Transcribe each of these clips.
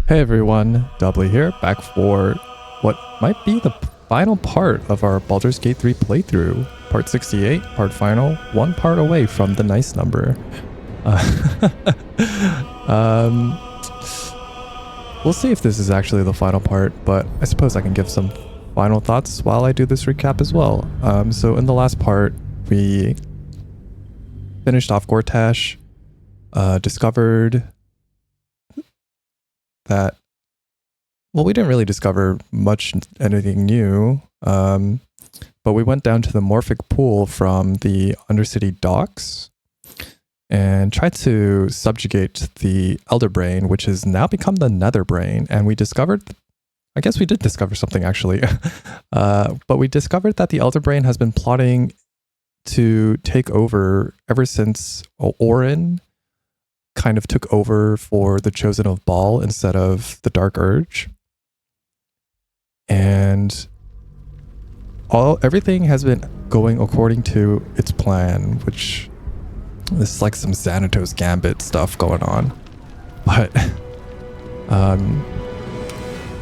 Hey everyone, Doubly here, back for what might be the final part of our Baldur's Gate 3 playthrough. Part 68, part final, one part away from the nice number. We'll see if this is actually the final part, but I suppose I can give some final thoughts while I do this recap as well. So in the last part, we finished off Gortash, discovered that, well, we didn't really discover anything new, but we went down to the Morphic Pool from the Undercity docks and tried to subjugate the Elder Brain, which has now become the Nether Brain. And we discovered, I guess we did discover something actually, but we discovered that the Elder Brain has been plotting to take over ever since Orin kind of took over for the Chosen of Baal instead of the Dark Urge. And everything has been going according to its plan, which is like some Xanatos Gambit stuff going on. But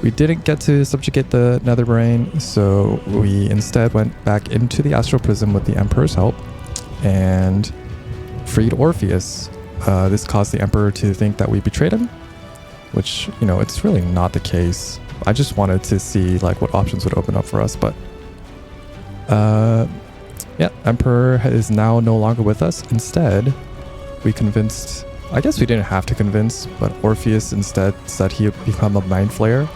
we didn't get to subjugate the Netherbrain, so we instead went back into the Astral Prism with the Emperor's help and freed Orpheus. This caused the Emperor to think that we betrayed him, which, you know, it's really not the case. I just wanted to see like what options would open up for us, but yeah, Emperor is now no longer with us. Instead, we convinced, I guess we didn't have to convince, but Orpheus instead said he would become a Mind Flayer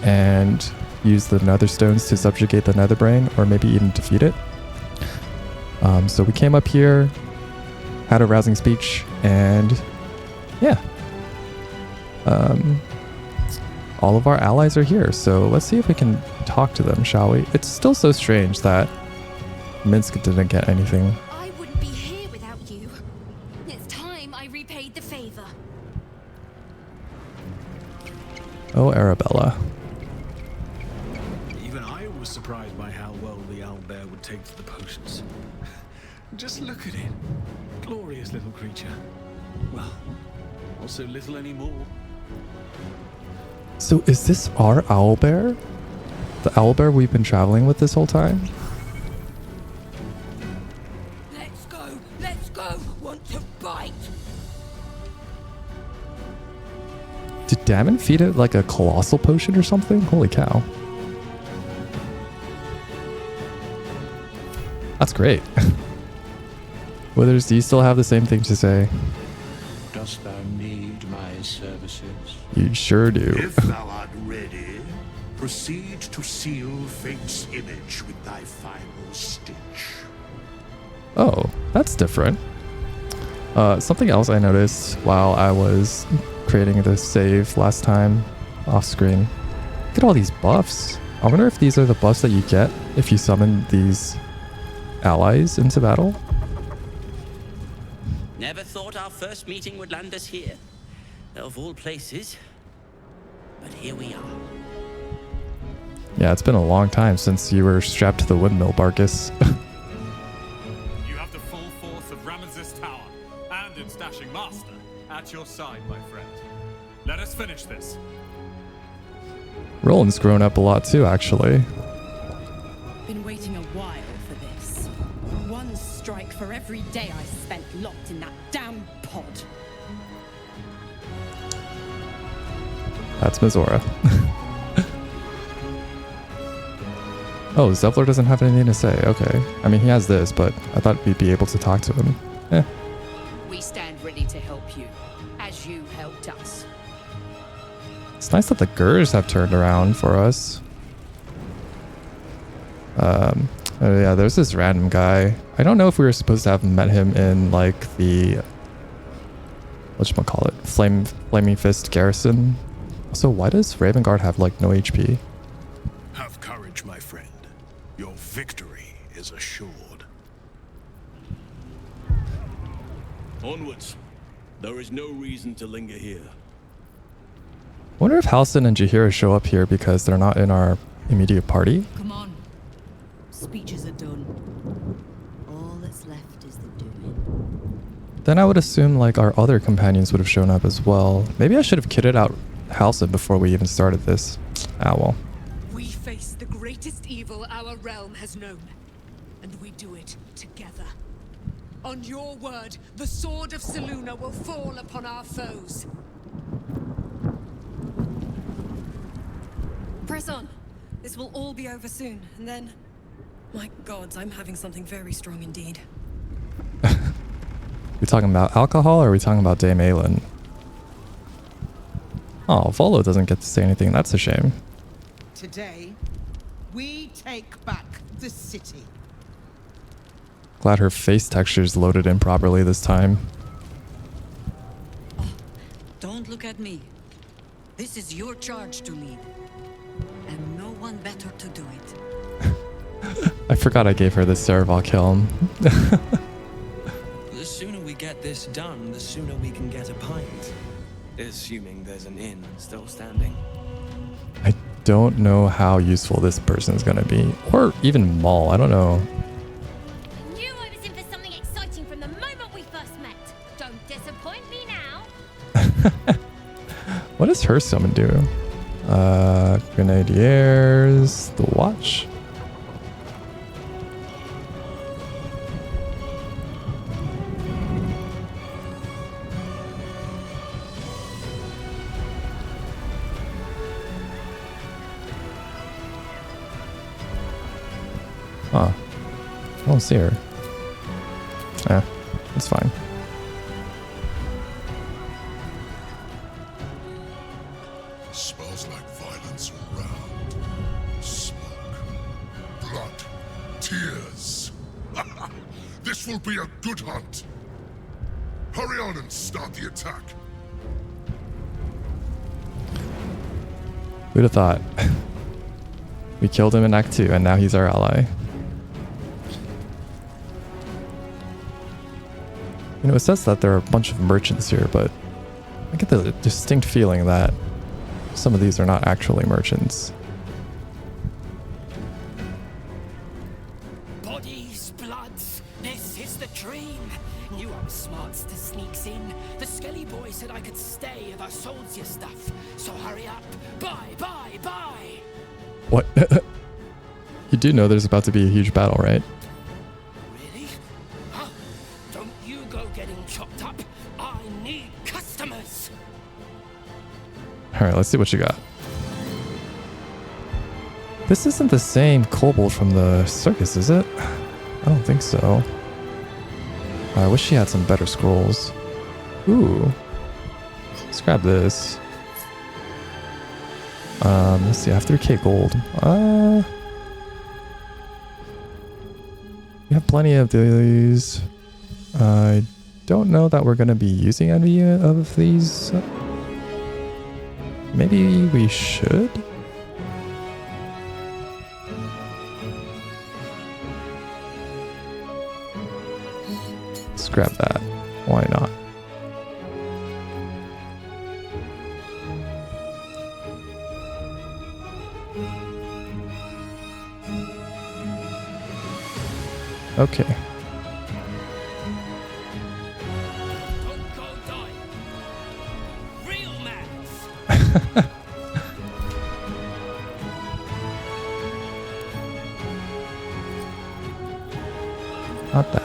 and use the Nether Stones to subjugate the Netherbrain, or maybe even defeat it. So we came up here, had a rousing speech, and yeah, all of our allies are here, so let's see if we can talk to them, shall we? It's still so strange that Minsk didn't get anything. I wouldn't be here without you. It's time I repaid the favor. Oh, Arabella. Even I was surprised by how well the owlbear would take to the potions. Just look at it. Glorious little creature. Well, not so little anymore. So is this our owlbear? The owlbear we've been traveling with this whole time? Let's go, want to bite. Did Damon feed it like a colossal potion or something? Holy cow. That's great. Withers, do you still have the same thing to say? Dost thou need my services? You sure do. If thou art ready, proceed to seal Fate's image with thy final stitch. Oh, that's different. Something else I noticed while I was creating this save last time off screen. Look at all these buffs. I wonder if these are the buffs that you get if you summon these allies into battle. Never thought our first meeting would land us here. Of all places. But here we are. Yeah, it's been a long time since you were strapped to the windmill, Barkus. You have the full force of Ramesses Tower and its dashing master at your side, my friend. Let us finish this. Roland's grown up a lot too, actually. Been waiting a while for this. One strike for every day I spent locked in that damn pod. That's Mizora. Oh, Zevlor doesn't have anything to say. Okay. I mean, he has this, but I thought we'd be able to talk to him. Eh. We stand ready to help you, as you helped us. It's nice that the Gurs have turned around for us. Oh yeah, there's this random guy. I don't know if we were supposed to have met him in like the whatchamacallit, Flaming Fist Garrison. So why does Ravengard have like no HP? Have courage, my friend. Your victory is assured. Onwards. There is no reason to linger here. I wonder if Halsin and Jaheira show up here because they're not in our immediate party. Come on. Speeches are done. All that's left is the doing. Then I would assume like our other companions would have shown up as well. Maybe I should have kitted out Halcyon before we even started this. Ah, well. We face the greatest evil our realm has known, and we do it together. On your word, the sword of Selûne will fall upon our foes. Press on. This will all be over soon, and then... My gods, I'm having something very strong indeed. We talking about alcohol or are we talking about Dame Aelin? Oh, Volo doesn't get to say anything. That's a shame. Today, we take back the city. Glad her face texture's loaded in properly this time. Oh, don't look at me. This is your charge to lead. And no one better to do it. I forgot I gave her the Cereval kiln. The sooner we get this done, the sooner we can get a pint. Assuming there's an inn still standing. I don't know how useful this person is going to be. Or even Maul, I don't know. I knew I was in for something exciting from the moment we first met. Don't disappoint me now. What does her summon do? Grenadiers, the watch. Huh. I don't see her. That's fine. Smells like violence all round. Smoke. Blood. Tears. This will be a good hunt. Hurry on and start the attack. Who'd have thought? We killed him in Act 2 and now he's our ally. You know, it says that there are a bunch of merchants here, but I get the distinct feeling that some of these are not actually merchants. Bodies, bloods, this is the dream. Knew I was smart to sneaks in. The skelly boy said I could stay if I sold your stuff. So hurry up. Buy, buy, buy. What? You do know there's about to be a huge battle, right? Really? Huh? Don't you go getting chopped up. I need customers. Alright, let's see what you got. This isn't the same kobold from the circus, is it? I don't think so. I wish she had some better scrolls. Ooh. Let's grab this. Let's see, I have 3k gold. We have plenty of these. I don't know that we're going to be using any of these. Maybe we should? Let's grab that. Why not? Okay. Don't go die. Real man. Not that.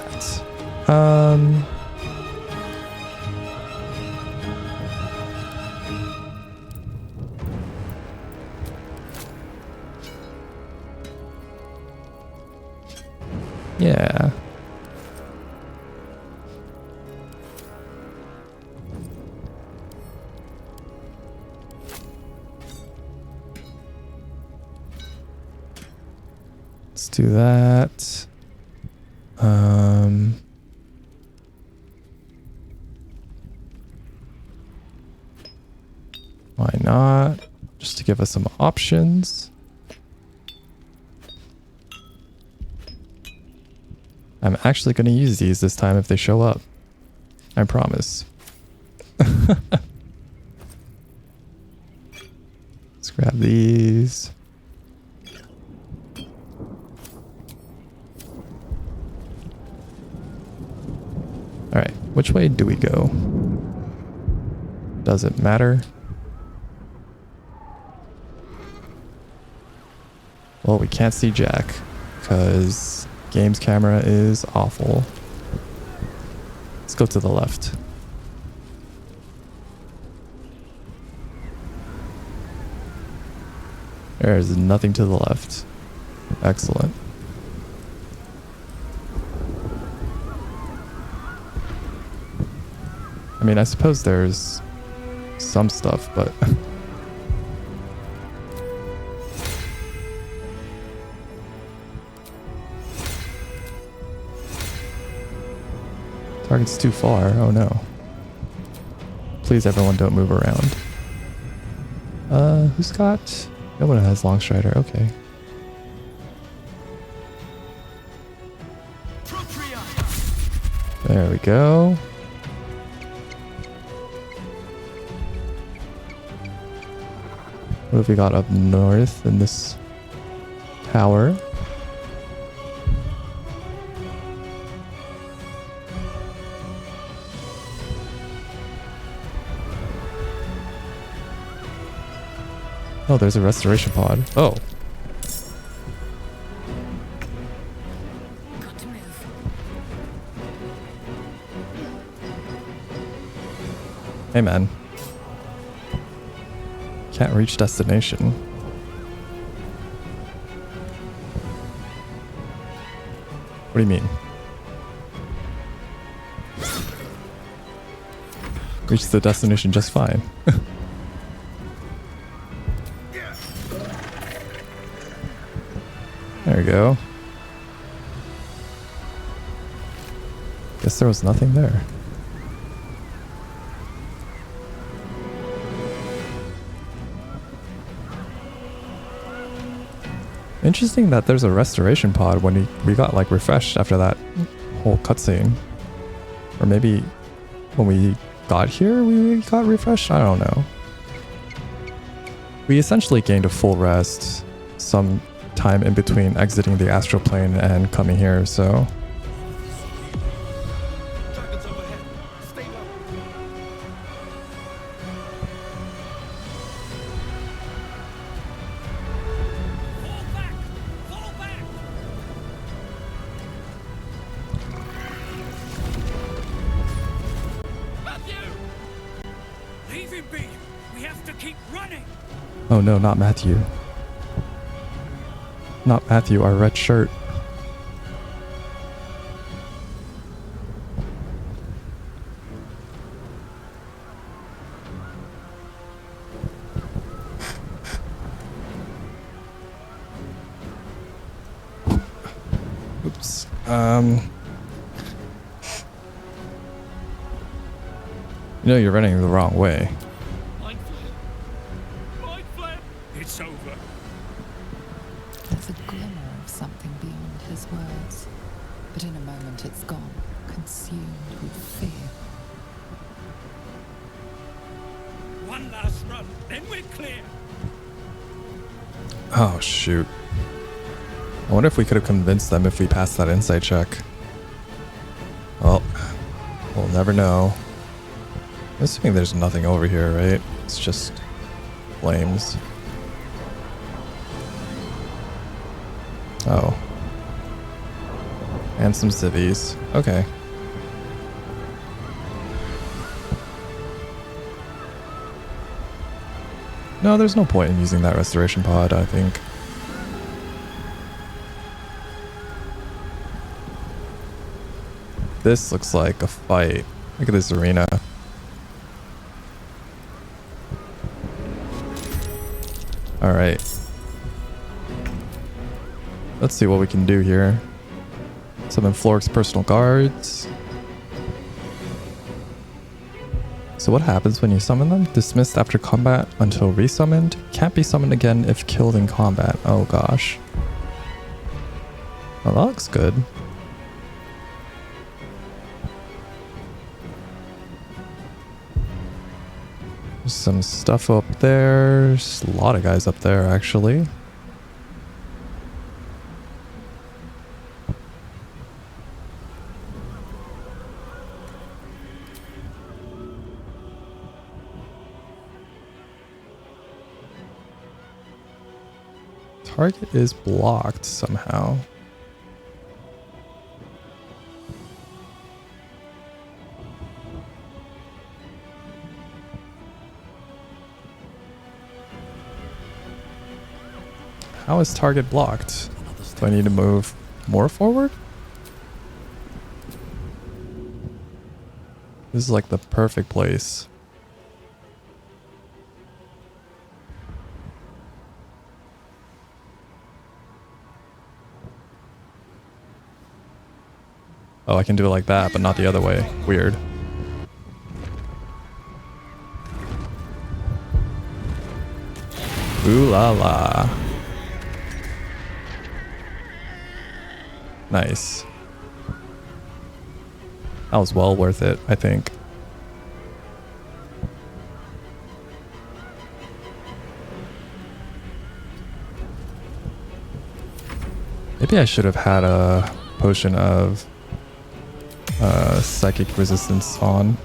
Yeah. Let's do that. Why not? Just to give us some options. I'm actually going to use these this time if they show up. I promise. Let's grab these. Alright, which way do we go? Does it matter? Well, we can't see Jack because game's camera is awful. Let's go to the left. There's nothing to the left. Excellent. I mean, I suppose there's some stuff, but... Target's too far. Oh no. Please, everyone, don't move around. Who's got... No one has Long Strider. Okay. There we go. What have we got up north in this tower? Oh, there's a restoration pod. Oh. Got to move. Hey, man. Can't reach destination. What do you mean? Reached the destination just fine. There we go. Guess there was nothing there. Interesting that there's a restoration pod when we got like refreshed after that whole cutscene. Or maybe when we got here we got refreshed? I don't know. We essentially gained a full rest some time in between exiting the astral plane and coming here, so... Oh no, not Matthew. Not Matthew, our red shirt. Oops. You know you're running the wrong way. It's over. There's a glimmer of something beyond his words, but in a moment it's gone, consumed with fear. One last run, then we're clear. Oh shoot. I wonder if we could have convinced them if we passed that insight check. Well, we'll never know. I'm assuming there's nothing over here, right? It's just flames. Oh. And some civvies. Okay. No, there's no point in using that restoration pod, I think. This looks like a fight. Look at this arena. Alright. Let's see what we can do here. Summon Floric's personal guards. So what happens when you summon them? Dismissed after combat until resummoned. Can't be summoned again if killed in combat. Oh gosh. Well, that looks good. There's some stuff up there. There's a lot of guys up there actually. target is blocked somehow. How is target blocked? Do I need to move more forward? This is like the perfect place. Oh, I can do it like that, but not the other way. Weird. Ooh la la. Nice. That was well worth it, I think. Maybe I should have had a potion of psychic resistance on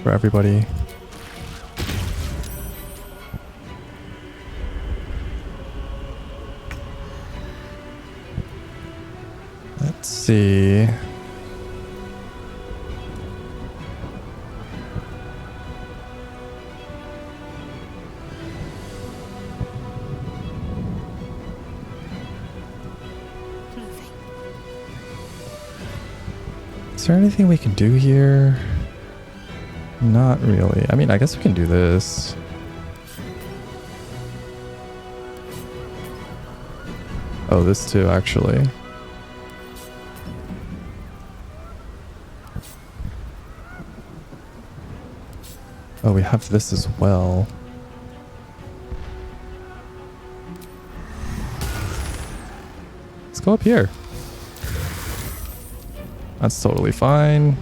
for everybody. Let's see. Is there anything we can do here? Not really. I mean, I guess we can do this. Oh, this too, actually. Oh, we have this as well. Let's go up here. That's totally fine.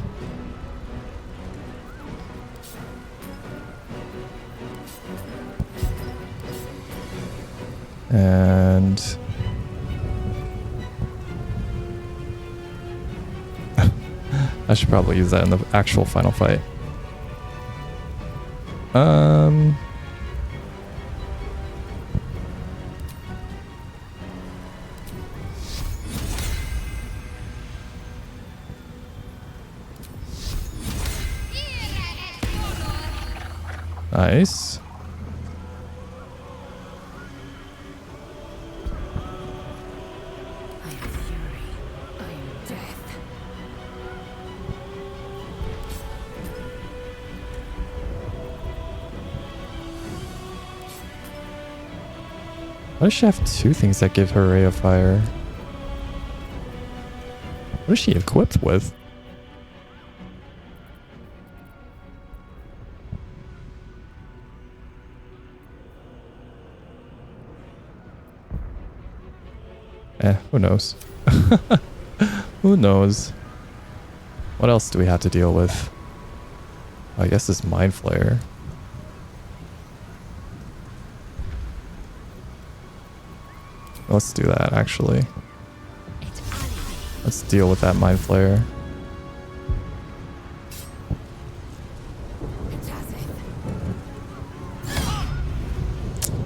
And I should probably use that in the actual final fight. Nice. I am fury. I am death. Why does she have two things that give her ray of fire? What is she equipped with? Who knows? Who knows? What else do we have to deal with? I guess this Mind Flayer. Let's do that, actually. Let's deal with that Mind Flayer.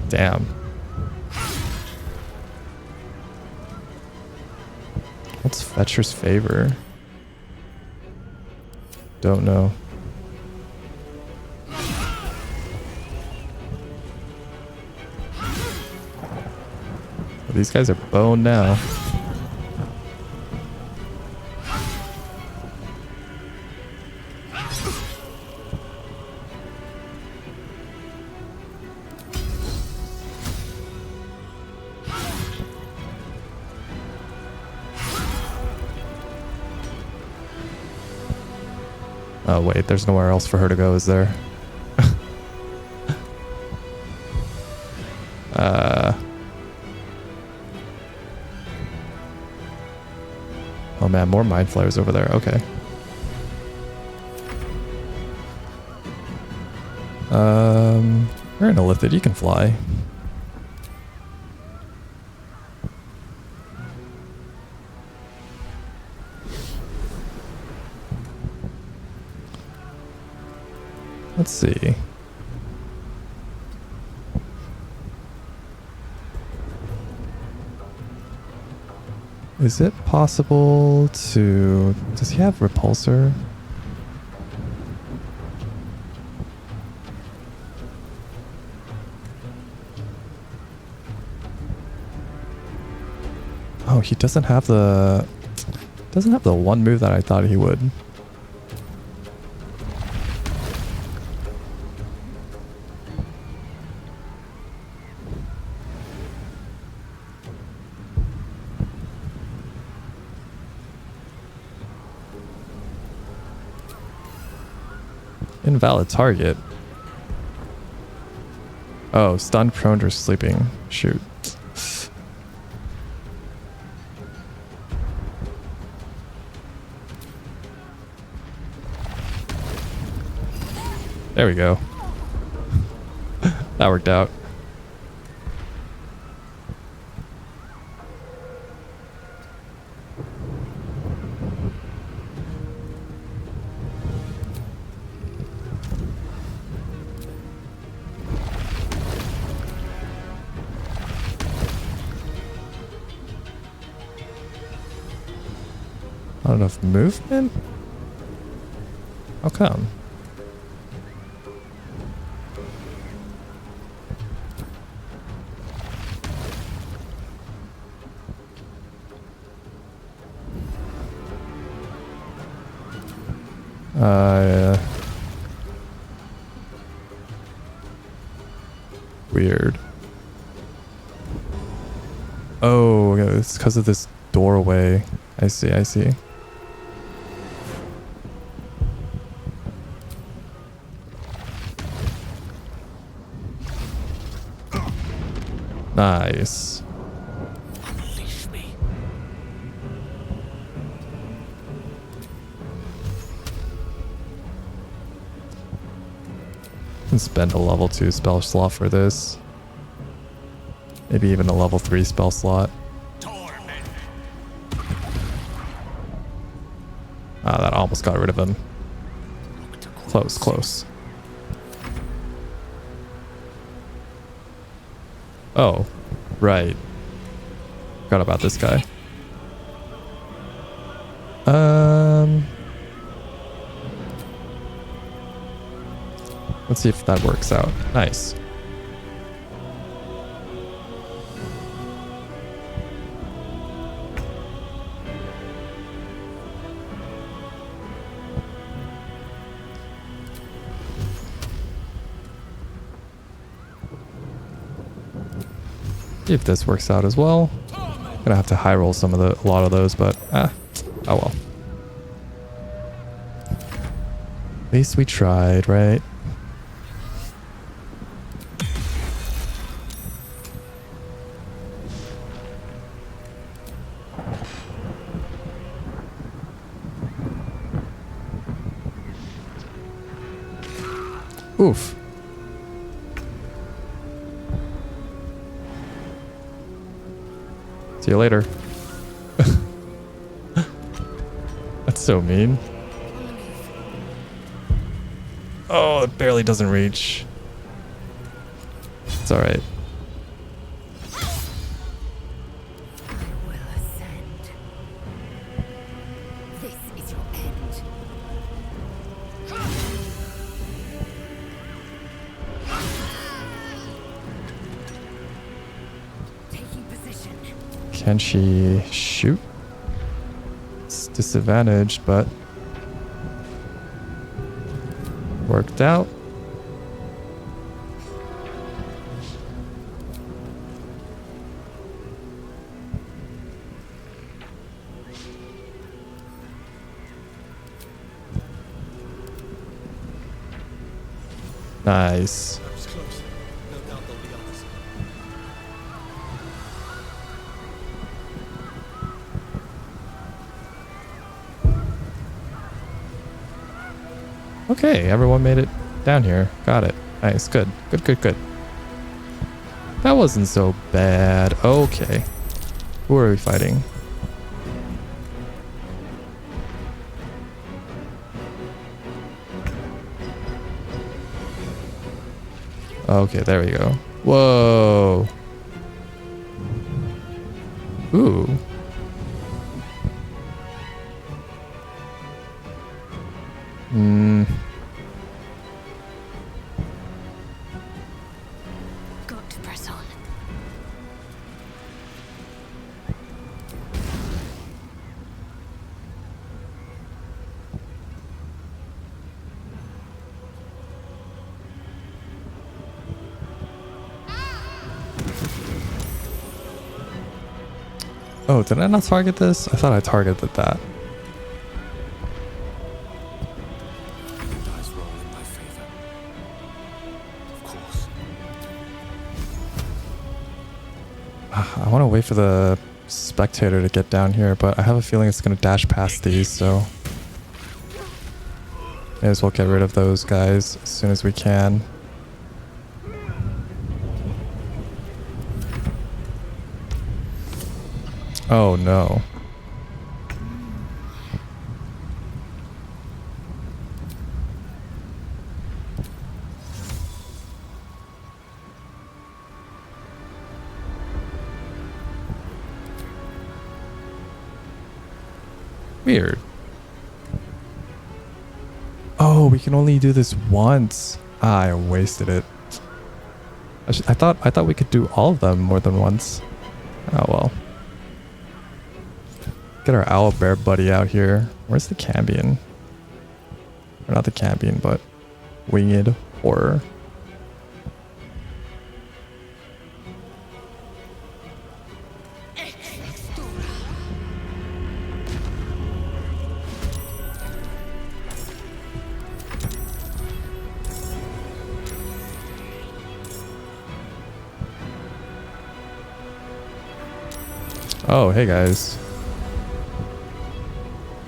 Damn. What's Fetcher's favor? Don't know. Well, these guys are boned now. Oh wait, there's nowhere else for her to go, is there? Oh man, more Mind Flayers over there. Okay. We're in a Lithid. You can fly. Let's see. Is it possible to... Does he have repulsor? Oh, he doesn't have the... Doesn't have the one move that I thought he would. Invalid target. Oh, stunned, prone, or sleeping. Shoot. There we go. That worked out. Not enough movement? How come? Yeah. Weird. Oh, it's because of this doorway. I see, I see. Nice. Unleash me. Can spend a level 2 spell slot for this. Maybe even a level 3 spell slot. Ah, that almost got rid of him. Close, close. Oh, right. Forgot about this guy. Let's see if that works out. Nice. See if this works out as well. Gonna have to high roll a lot of those, but oh well. At least we tried, right? Oof. See you later. That's so mean. Oh, it barely doesn't reach. It's alright. Can she shoot? It's disadvantaged, but worked out. Nice. Okay, everyone made it down here. Got it. Nice. Good. Good, good, good. That wasn't so bad. Okay. Who are we fighting? Okay, there we go. Whoa. Ooh. Oh, did I not target this? I thought I targeted that. Dice roll in my favor. Of course. I want to wait for the spectator to get down here, but I have a feeling it's going to dash past these, so may as well get rid of those guys as soon as we can. Oh no. Weird. Oh, we can only do this once. Ah, I wasted it. I thought we could do all of them more than once. Oh well. Get our owlbear buddy out here. Where's the Cambion? Or not the Cambion, but winged horror. Oh, hey guys.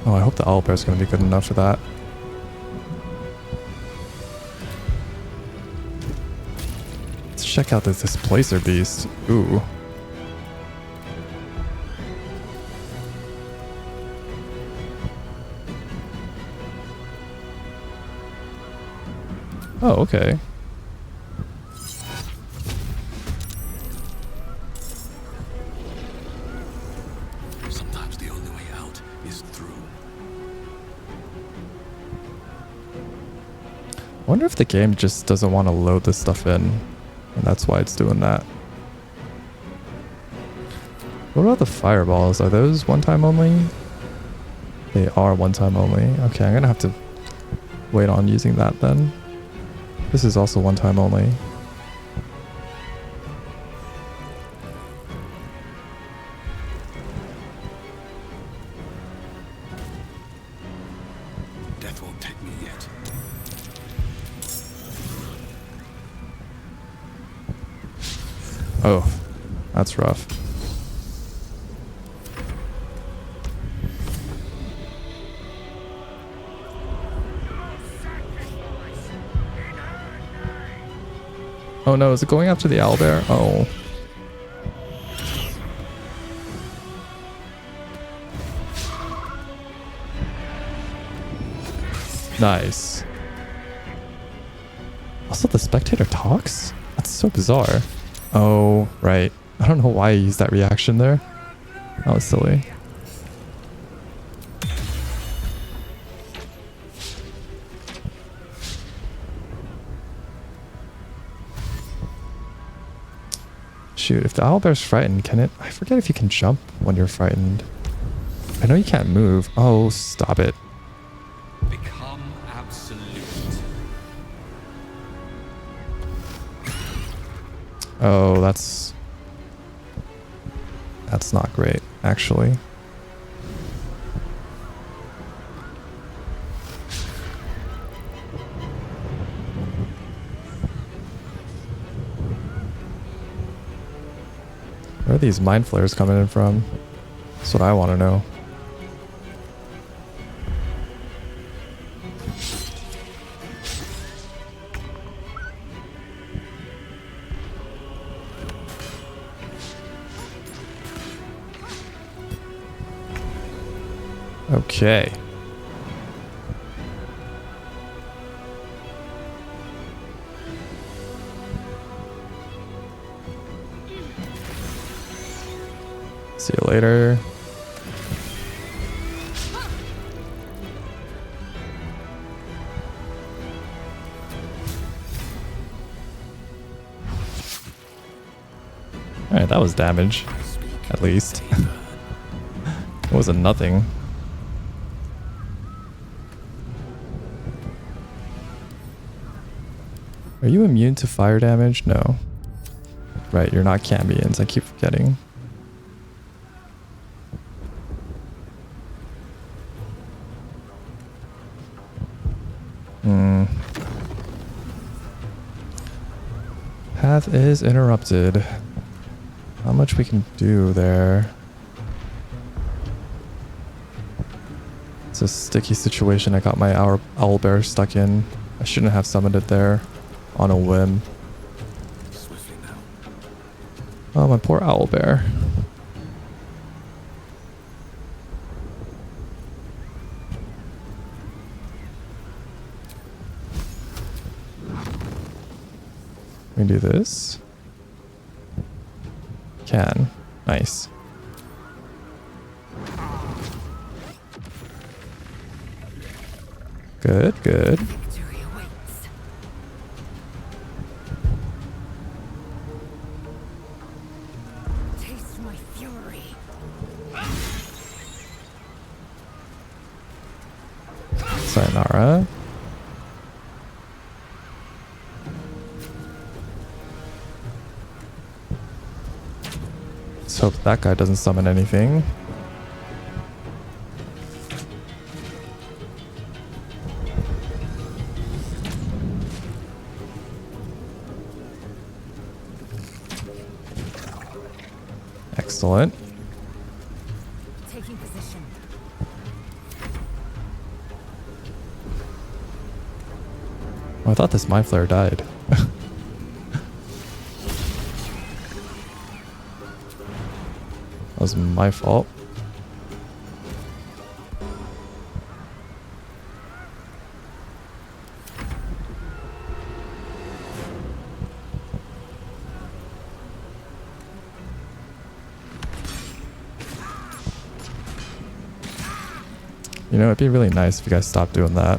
Oh, I hope the owlbear is going to be good enough for that. Let's check out this displacer beast. Ooh. Oh, okay. Sometimes the only way out is through. I wonder if the game just doesn't want to load this stuff in, and that's why it's doing that. What about the fireballs? Are those one time only? They are one time only. Okay, I'm gonna have to wait on using that then. This is also one time only. Death won't take me yet. Oh, that's rough. Oh no, is it going after the owlbear? Oh. Nice. Also, the spectator talks? That's so bizarre. Oh, right. I don't know why I used that reaction there. That was silly. Shoot, if the owlbear's frightened, can it? I forget if you can jump when you're frightened. I know you can't move. Oh, stop it. Become absolute. Oh, that's not great, actually. Where are these mind flares coming in from? That's what I want to know. Okay. See you later. Alright, that was damage. At least. It wasn't nothing. Are you immune to fire damage? No. Right, you're not Cambions. I keep forgetting. Path is interrupted. Not much we can do there. It's a sticky situation. I got my owlbear stuck in. I shouldn't have summoned it there on a whim. Swiftly now. Oh, my poor owlbear. We can do this. Can. Nice. Good, good. Victory awaits. Taste my fury. Sayonara. Let's hope that guy doesn't summon anything. Excellent. Taking position. Oh, I thought this mind flare died. That was my fault. You know, it'd be really nice if you guys stopped doing that.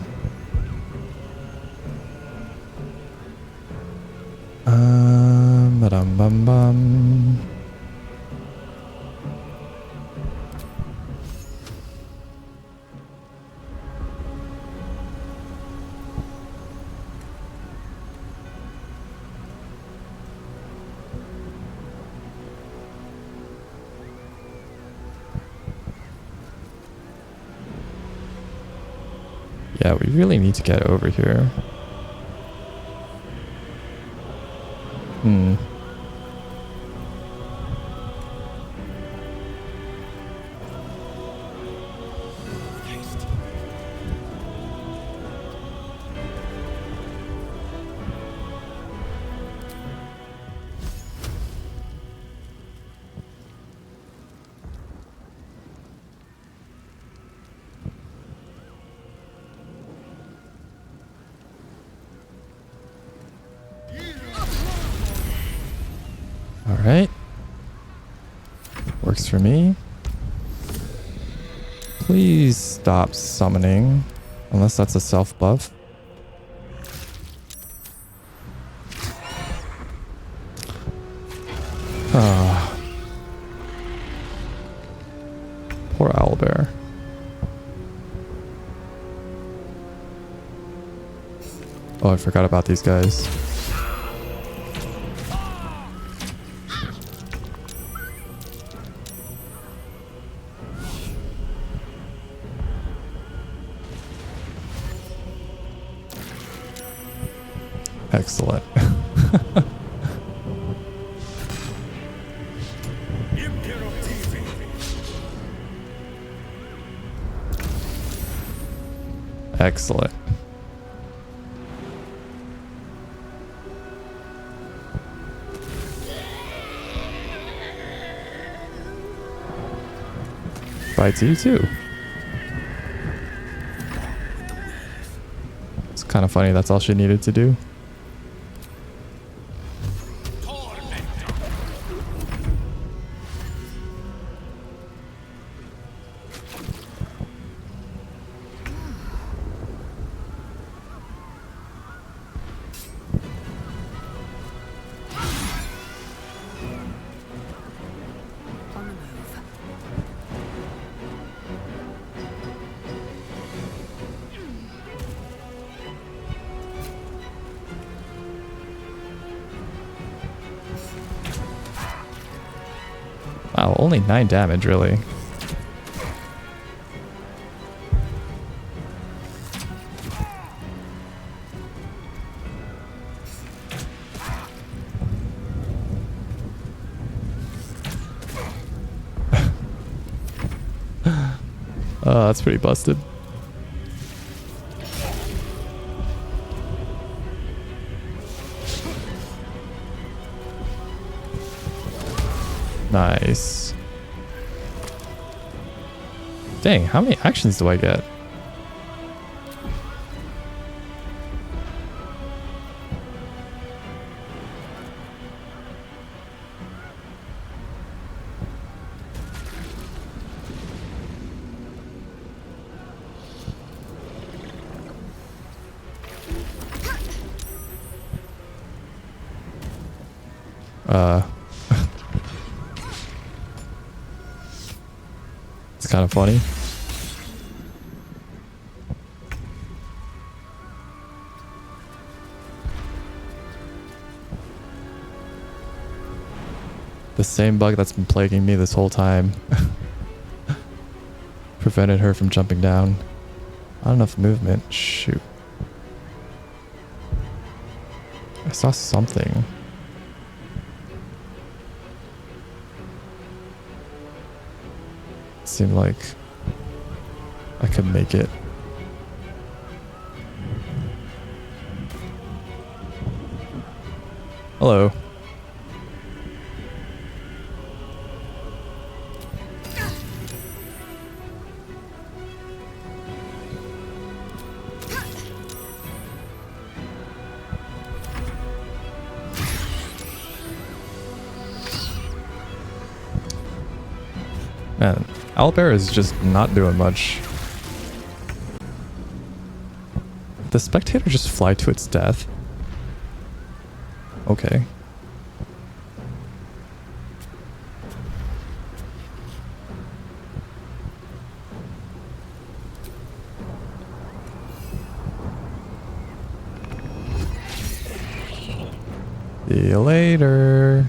Ba-dum bum bum. Yeah, we really need to get over here. Alright. Works for me. Please stop summoning. Unless that's a self buff. Ah. Poor owlbear. Oh, I forgot about these guys. Excellent. Excellent. Bye to you too. It's kind of funny, that's all she needed to do. Wow, only 9 damage, really. That's pretty busted. Nice. Dang, how many actions do I get? It's kind of funny. The same bug that's been plaguing me this whole time. Prevented her from jumping down. Not enough movement. Shoot. I saw something. It seemed like I could make it. Hello. Man, Owlbear is just not doing much. The spectator just fly to its death? Okay. See you later.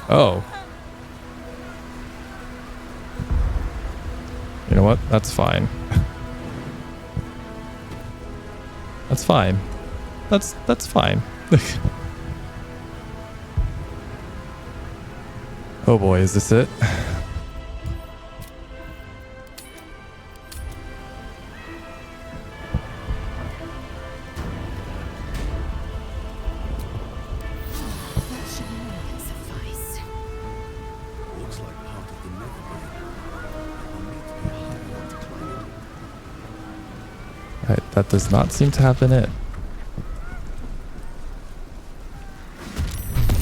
Oh. You know what? That's fine. That's fine. That's fine. Oh boy, is this it? Alright, that does not seem to have been it.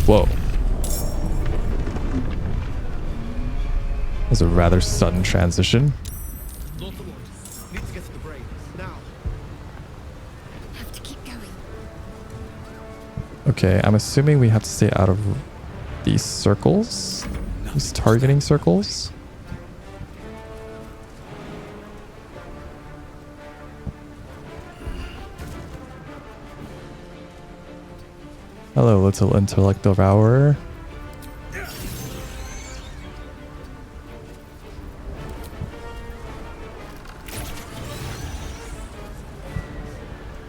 Whoa. That was a rather sudden transition. Okay, I'm assuming we have to stay out of these circles. These targeting circles. Hello, little intellect devourer.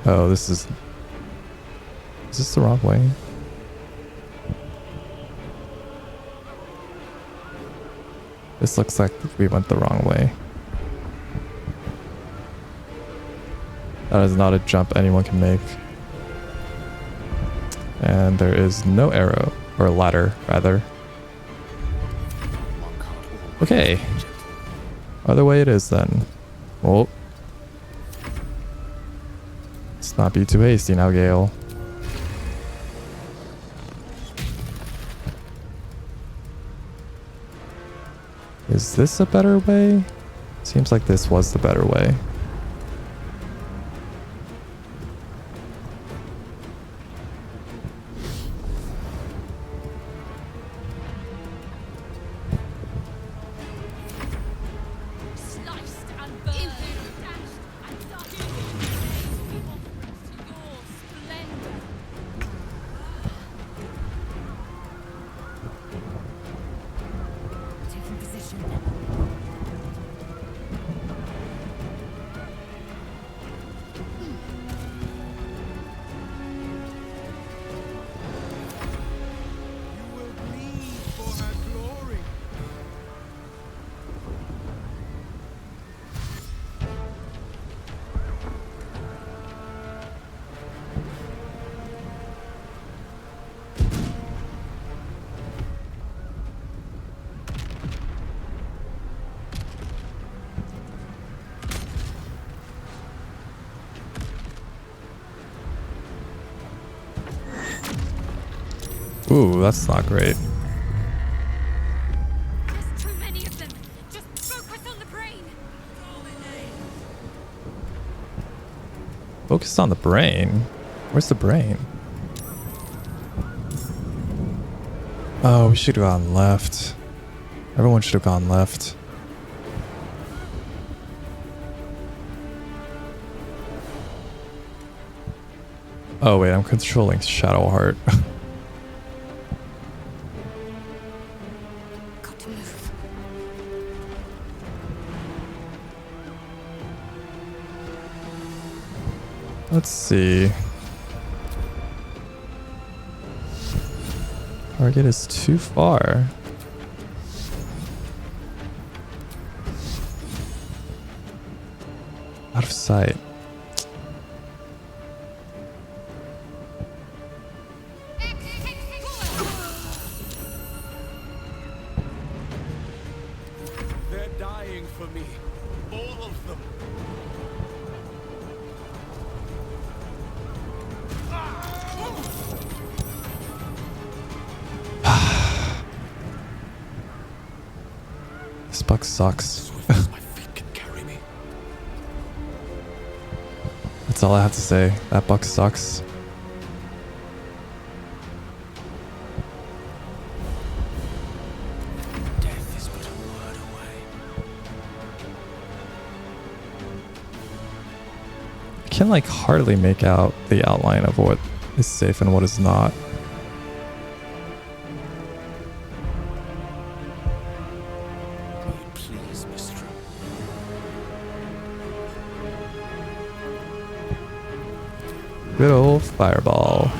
Oh, this is... Is this the wrong way? This looks like we went the wrong way. That is not a jump anyone can make. And there is no arrow, or ladder, rather. Okay. Other way it is then. Oh. Let's not be too hasty now, Gale. Is this a better way? Seems like this was the better way. Ooh, that's not great. There's too many of them. Just focus on the brain. Focused on the brain? Where's the brain? Oh, we should have gone left. Everyone should have gone left. Oh wait, I'm controlling Shadowheart. Got to move. Let's see. Target is too far. Out of sight. They're dying for me. All of them. This buck sucks. That's all I have to say. That buck sucks. Death is but a word away. I can like hardly make out the outline of what is safe and what is not. Please, Mistress. Good old fireball.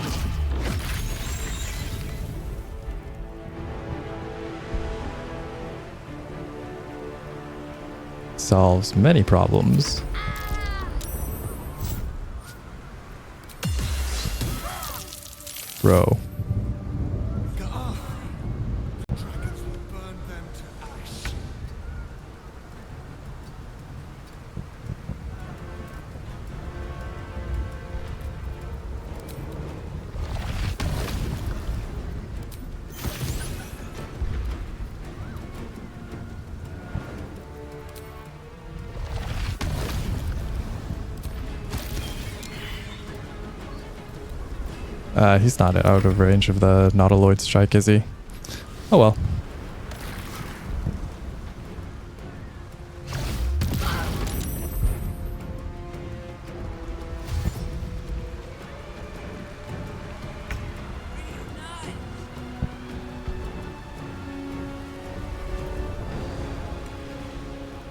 Solves many problems. Bro. He's not out of range of the Nautiloid strike, is he? Oh well.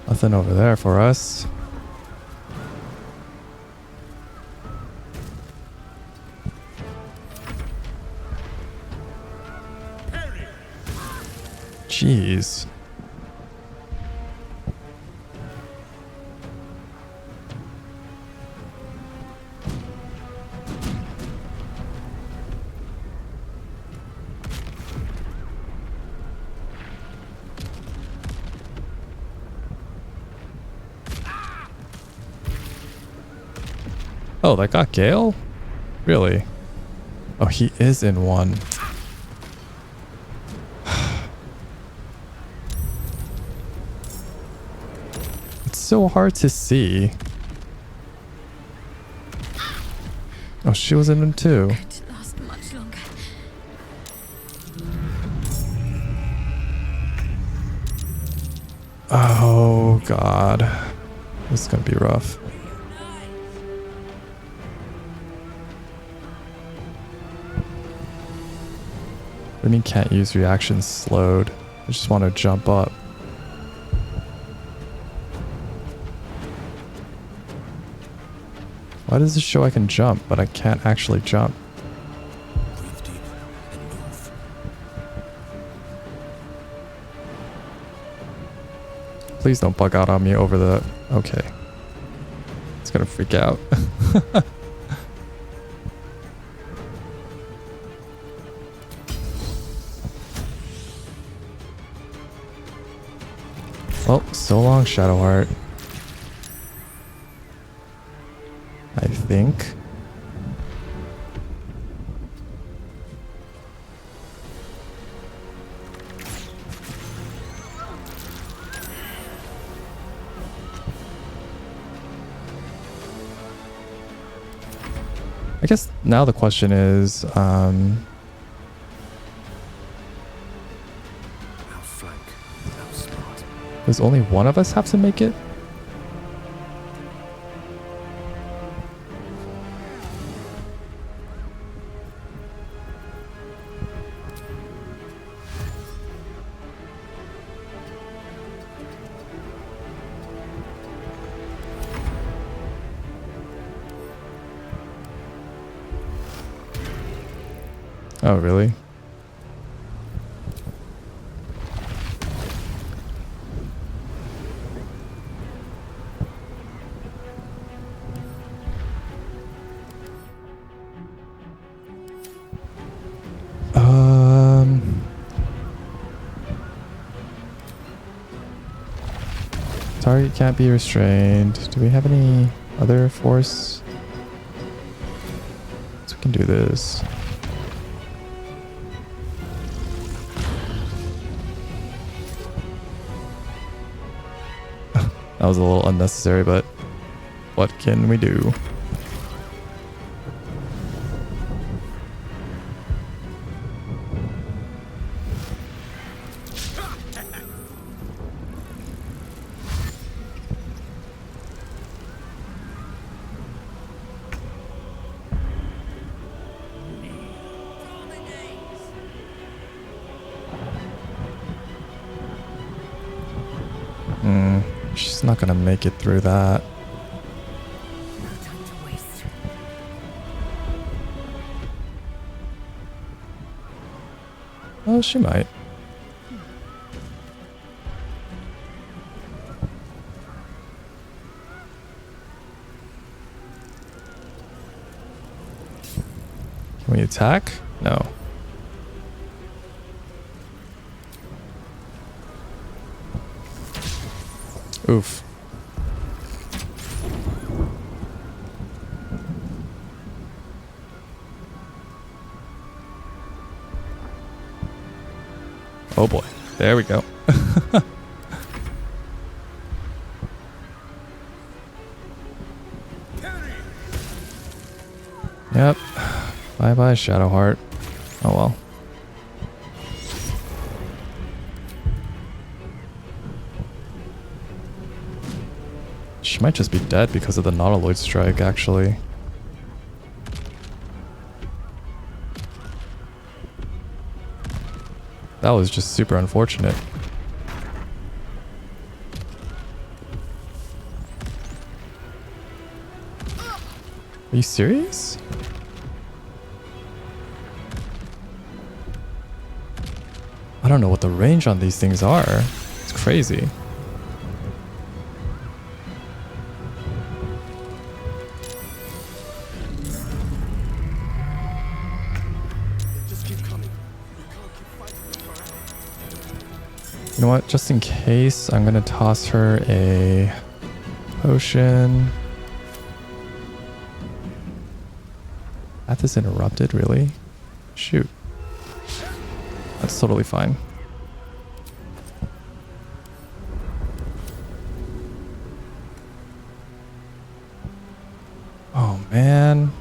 Nothing over there for us. Jeez. Oh, that got Gale? Really? Oh, he is in one. So hard to see. Oh, she was in him too. Can't last much longer. Oh god, this is gonna be rough. What do you mean can't use reactions slowed? I just want to jump up. Why does this show I can jump, but I can't actually jump? Breathe deep and move. Please don't bug out on me over the... Okay. It's gonna freak out. Well, so long, Shadowheart. I think. I guess now the question is, Our flank. How smart. does only one of us have to make it? Oh, really? Target can't be restrained. Do we have any other force? So we can do this. That was a little unnecessary, but what can we do? She's not gonna make it through that. Oh, she might. Can we attack? No. Oof. Oh boy. There we go. Yep. Bye bye, Shadowheart. Oh well. She might just be dead because of the Nautiloid strike, actually. That was just super unfortunate. Are you serious? I don't know what the range on these things are. It's crazy. You know what? Just in case, I'm gonna toss her a potion. Path is interrupted, really? Shoot. That's totally fine. Oh, man.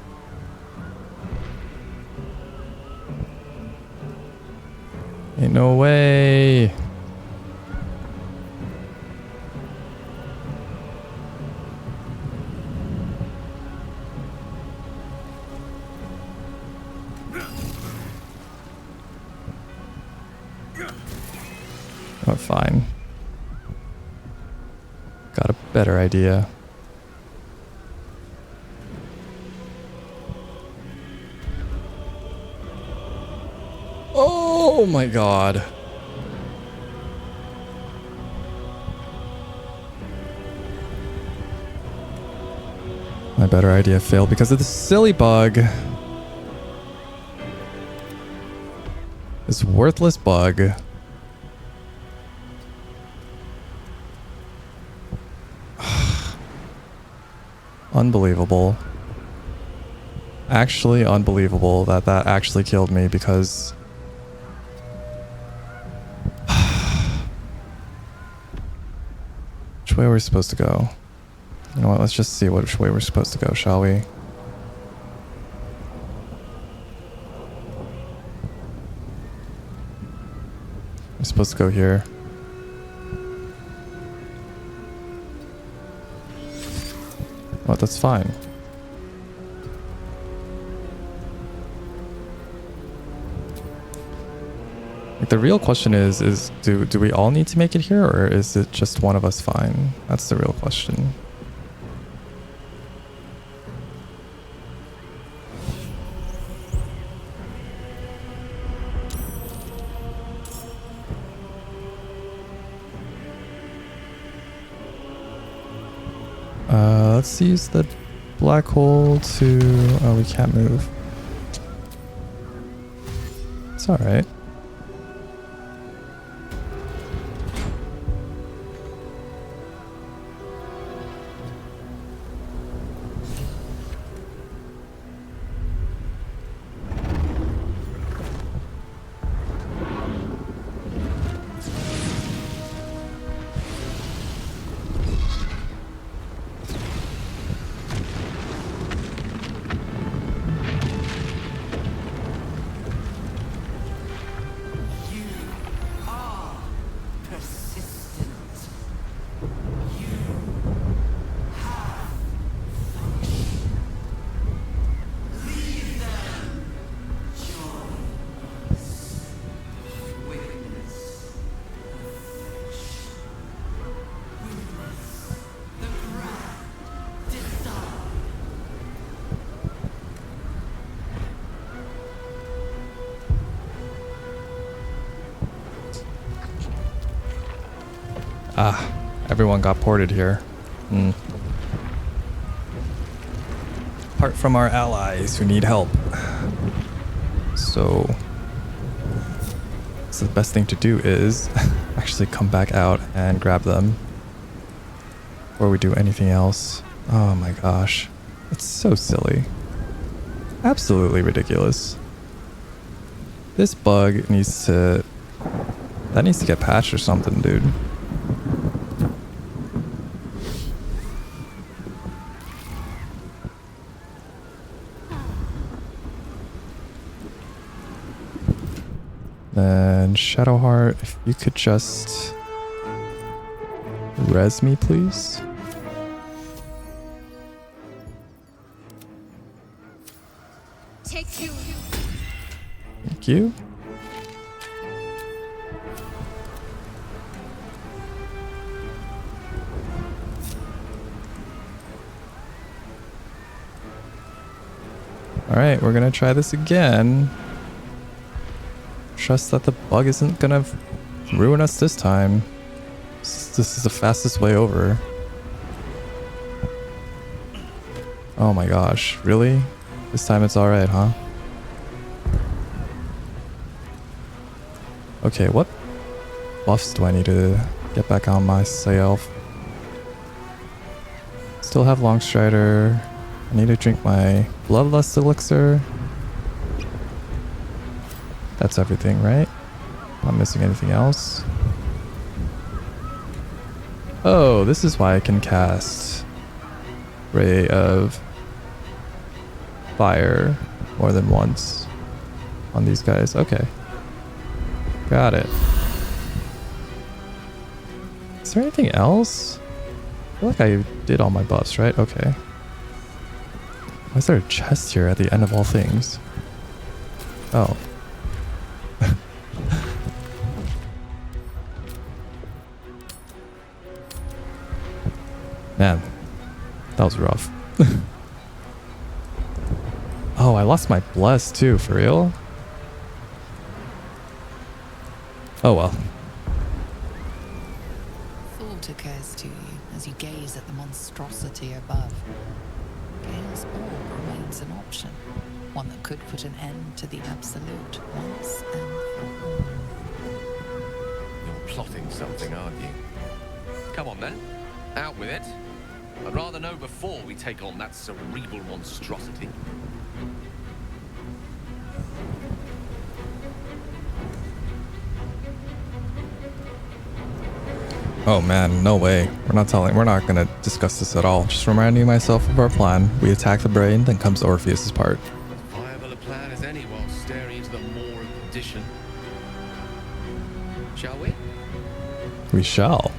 Ain't no way. Oh, fine. Got a better idea. Oh my god. My better idea failed because of the silly bug. This worthless bug. Unbelievable. Actually unbelievable that that actually killed me because... Which way are we supposed to go? You know what, let's just see which way we're supposed to go, shall we? We're supposed to go here. Oh, that's fine. Like, the real question is do we all need to make it here, or is it just one of us fine? That's the real question. Let's use the black hole to... Oh, we can't move. It's alright. Ah, everyone got ported here. Apart from our allies who need help. So the best thing to do is actually come back out and grab them before we do anything else. Oh my gosh. It's so silly. Absolutely ridiculous. This bug needs to... That needs to get patched or something, dude. Then Shadowheart, if you could just res me, please. Take you. Thank you. All right, we're gonna try this again. Trust that the bug isn't gonna ruin us this time. This is the fastest way over. Oh my gosh, really? This time it's alright, huh? Okay, what buffs do I need to get back on myself? Still have Longstrider. I need to drink my Bloodlust elixir. That's everything, right? Not missing anything else. Oh, this is why I can cast Ray of Fire more than once on these guys. Okay. Got it. Is there anything else? I feel like I did all my buffs, right? Okay. Why is there a chest here at the end of all things? Oh. Man, that was rough. Oh, I lost my bless too, for real? Oh well. Thought occurs to you as you gaze at the monstrosity above. Gale's orb remains an option, one that could put an end to the Absolute once and for all. You're plotting something, aren't you? Come on then, out with it. I'd rather know before we take on that cerebral monstrosity. Oh man, no way. We're not gonna discuss this at all. Just reminding myself of our plan. We attack the brain, then comes Orpheus's part. As viable a plan as any while staring into the maw of perdition. Shall we? We shall.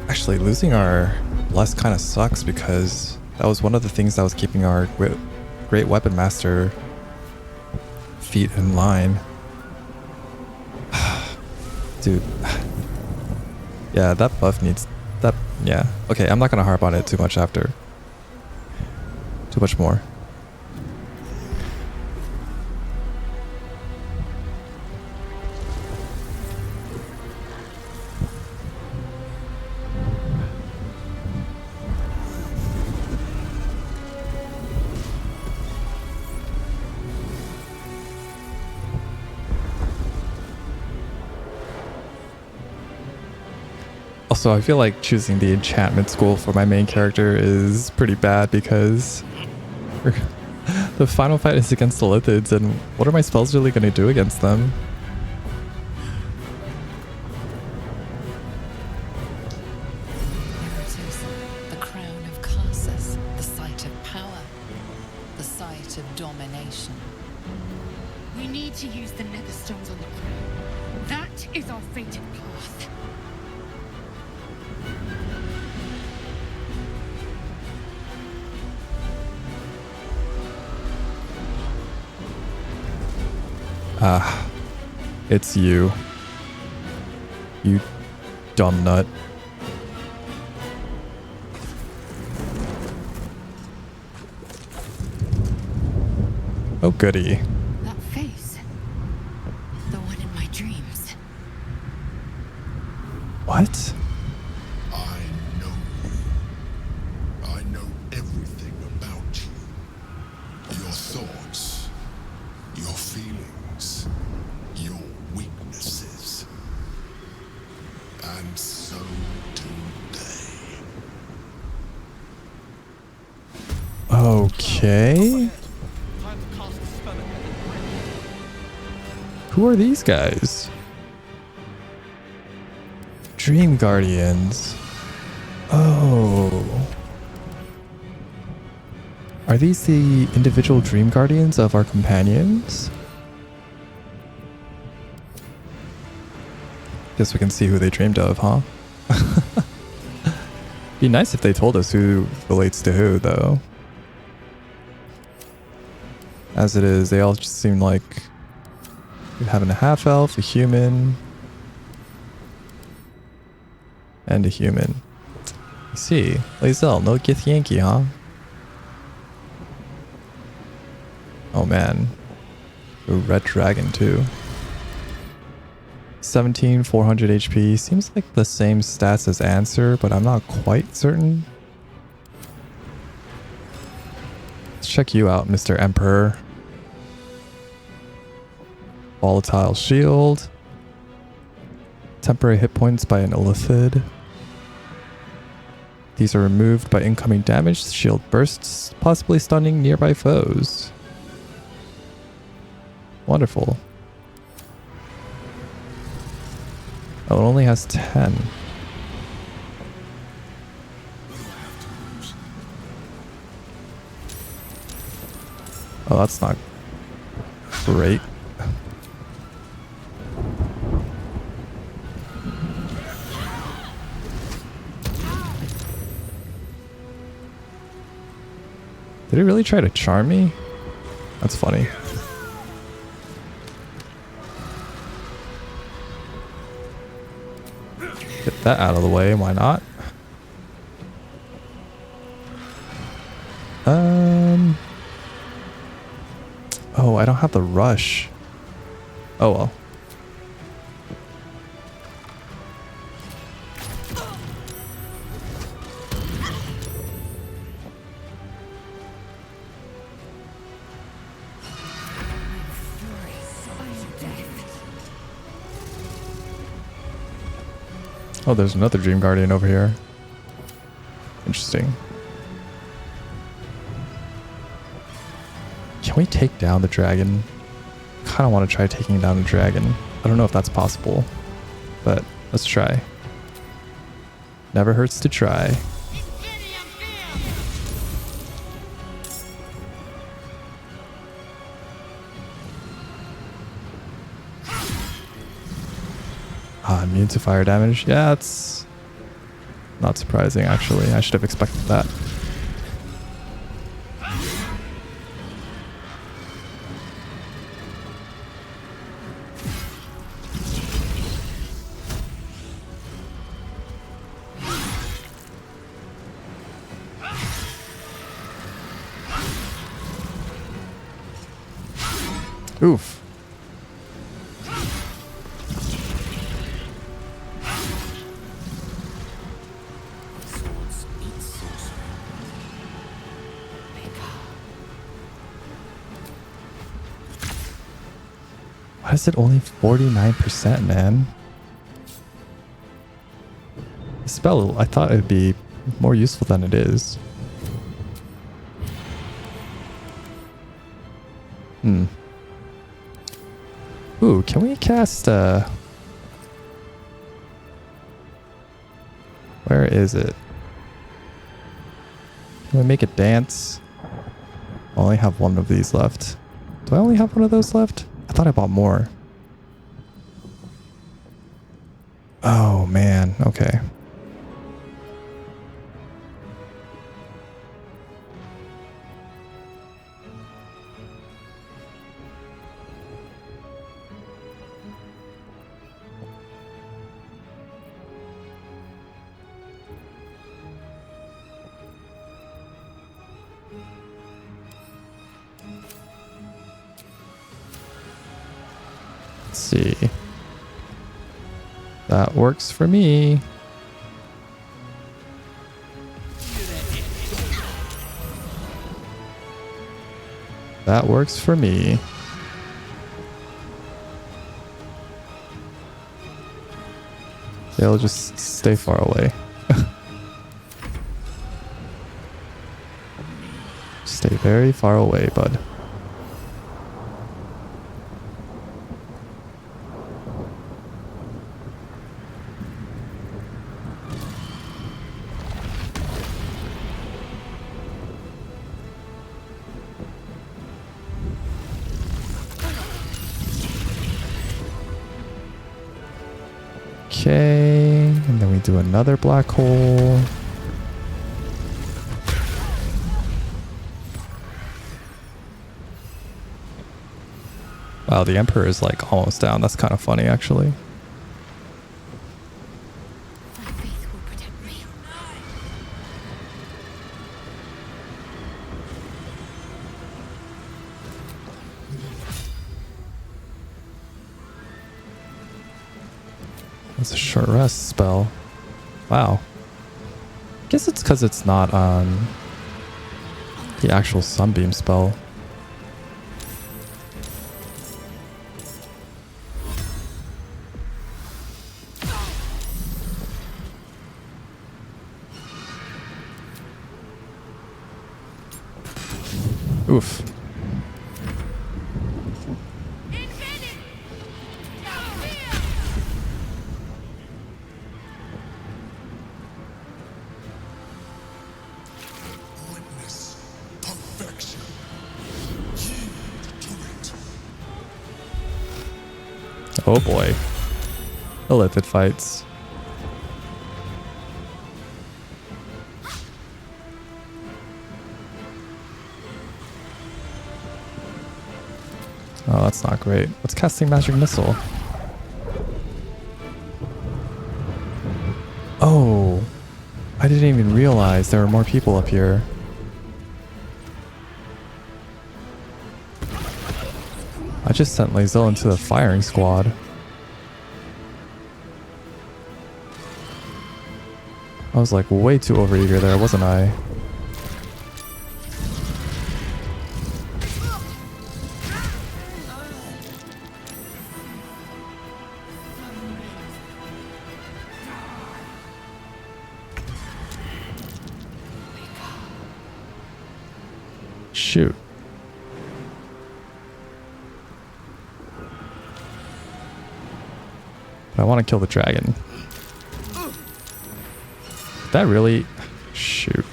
Actually, losing our bless kind of sucks because that was one of the things that was keeping our great weapon master feet in line. Dude. Yeah, that buff needs that. Yeah. Okay, I'm not gonna harp on it too much after. Too much more. Also, I feel like choosing the enchantment school for my main character is pretty bad because the final fight is against the lithids, and what are my spells really going to do against them? There it is, the crown of Karsus, the site of power, the site of domination. We need to use the netherstones on the crown. That is our fated path. Ah, it's you. You dumb nut. Oh goody. That face. The one in my dreams. What? I know you. I know everything about you. Your thoughts, your feelings, your weaknesses. And so do they. Okay. Who are these guys? Dream Guardians. Oh. Are these the individual Dream Guardians of our companions? Guess we can see who they dreamed of, huh? Be nice if they told us who relates to who, though. As it is, they all just seem like having a half-elf, a human, and a human. I see. lae'zel, no Gith Yankee, huh? Oh man. A red dragon too. 17, 400 HP. Seems like the same stats as Answer, but I'm not quite certain. Let's check you out, Mr. Emperor. Volatile shield. Temporary hit points by an illithid. These are removed by incoming damage. Shield bursts, possibly stunning nearby foes. Wonderful. Oh, it only has 10. Oh, that's not great. Did he really try to charm me? That's funny. Get that out of the way, why not? Oh, I don't have the rush. Oh well. Oh, there's another Dream Guardian over here. Interesting. Can we take down the dragon? Kind of want to try taking down the dragon. I don't know if that's possible, but let's try. Never hurts to try. Immune to fire damage. Yeah, it's not surprising actually. I should have expected that. Oof. Why is it only 49%, man? The spell, I thought it'd be more useful than it is. Ooh, can we cast, where is it? Can we make it dance? I only have one of these left. Do I only have one of those left? I thought I bought more. Oh, man. Okay. Let's see. That works for me. That works for me. They'll just stay far away. Stay very far away, bud. Okay, and then we do another black hole. Wow, the Emperor is like almost down. That's kind of funny, actually. That's a short rest spell. Wow. Guess it's because it's not on the actual Sunbeam spell. Oof. Oh boy. Illithid fights. Oh, that's not great. What's casting Magic Missile? Oh, I didn't even realize there were more people up here. I just sent lae'zel into the firing squad. I was like way too overeager there, wasn't I? Shoot. I want to kill the dragon. that really... Shoot.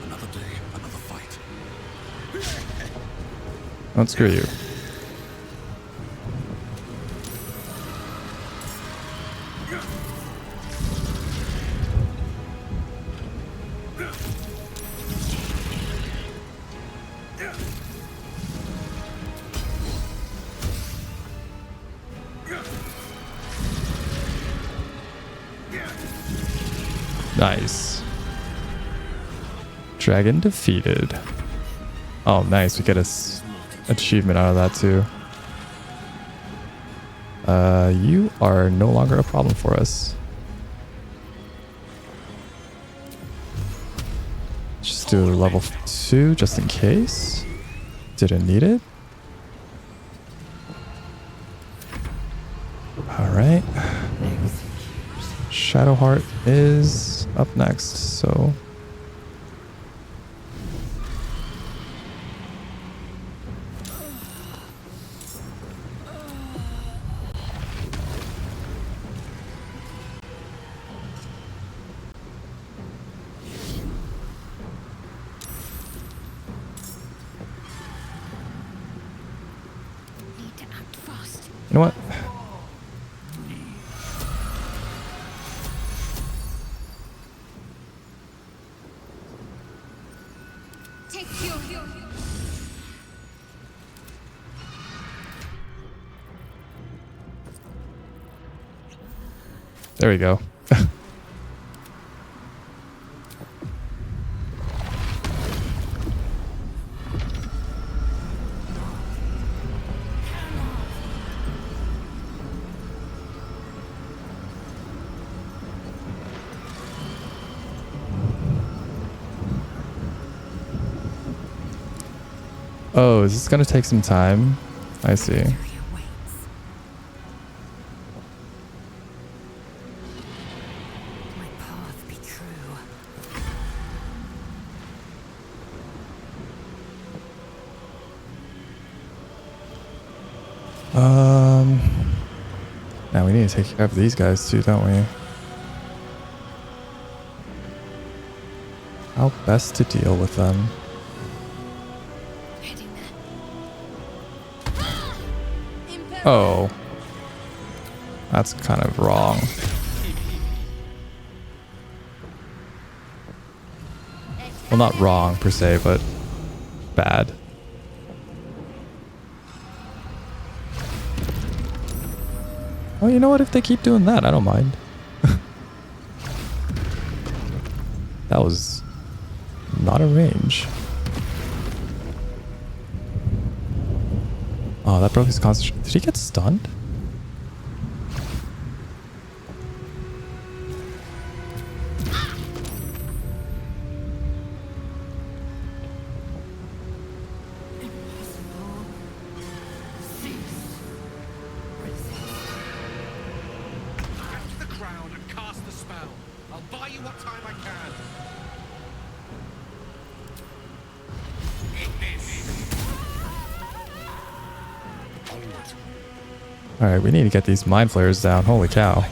Another day, another fight. Don't screw you. Nice. Dragon defeated. Oh, nice. We get a achievement out of that too. You are no longer a problem for us. Just do level 2 just in case. Didn't need it. Alright. Shadowheart is up next, so... Need to act fast. You know what? Take your There we go. Oh, is this gonna take some time? I see. Now we need to take care of these guys too, don't we? How best to deal with them? Oh. That's kind of wrong. Well, not wrong per se, but bad. Oh, you know what? If they keep doing that, I don't mind. That was not a range. Oh, that broke his concentration. Did he get stunned? Alright, we need to get these mind flayers down. Holy cow.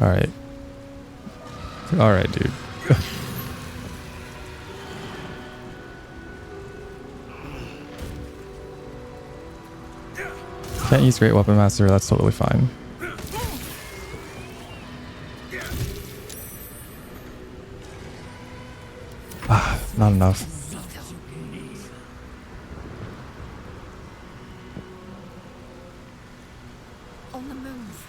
Alright. Alright, dude. Can't use Great Weapon Master, that's totally fine. Not enough. On the move.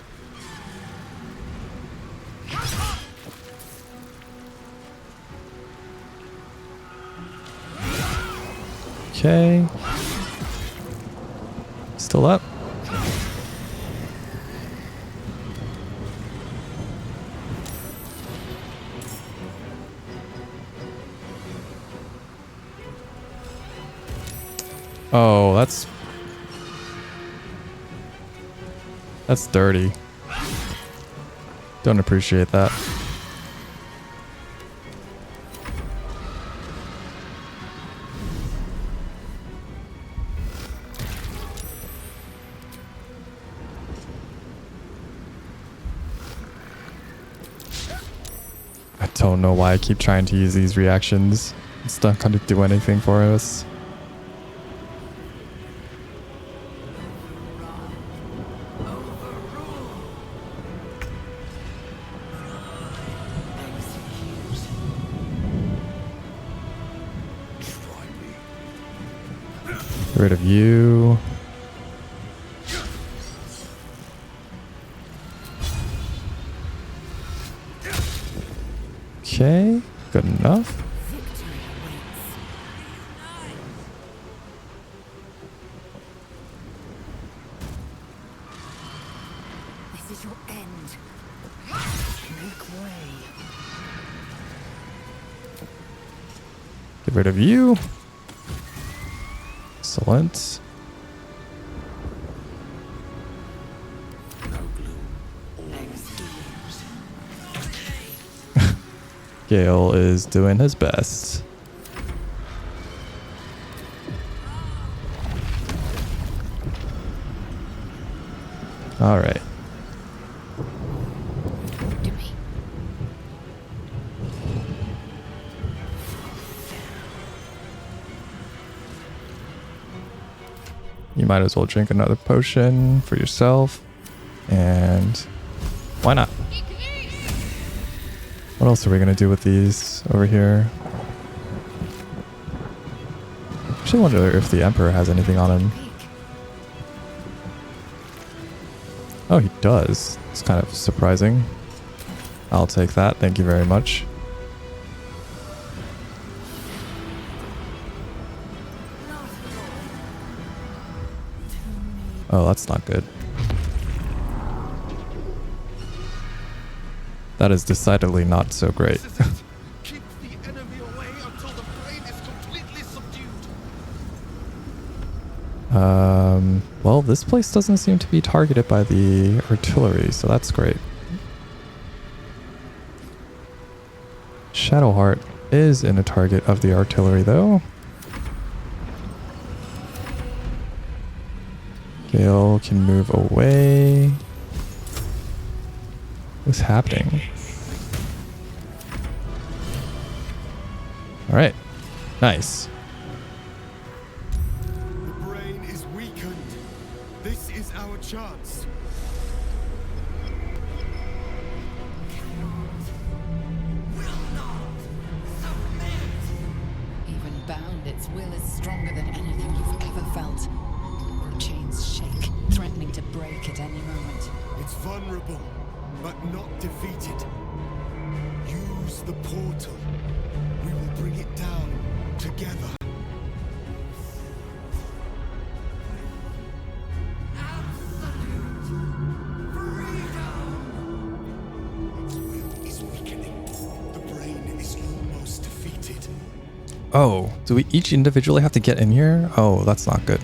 Okay. Still up. Oh, that's dirty. Don't appreciate that. I don't know why I keep trying to use these reactions. It's not going to do anything for us. Get rid of you. Okay, good enough. This is your end. Make way. Get rid of you. Excellent. Gale is doing his best. All right. You might as well drink another potion for yourself. And why not? What else are we going to do with these over here? I actually wonder if the Emperor has anything on him. Oh, he does. It's kind of surprising. I'll take that. Thank you very much. Oh, that's not good. That is decidedly not so great. Keep the enemy away until the brain is completely subdued. Well, this place doesn't seem to be targeted by the artillery, so that's great. Shadowheart is in a target of the artillery, though. Gale can move away. What's happening? All right, nice. The brain is weakened. This is our chance. Even bound, its will is stronger than anything you've ever felt. The chains shake, threatening to break at any moment. It's vulnerable, but not defeated. Use the portal. We will bring it down together. Its will is weakening. The brain is almost defeated. Oh, do we each individually have to get in here? Oh, that's not good.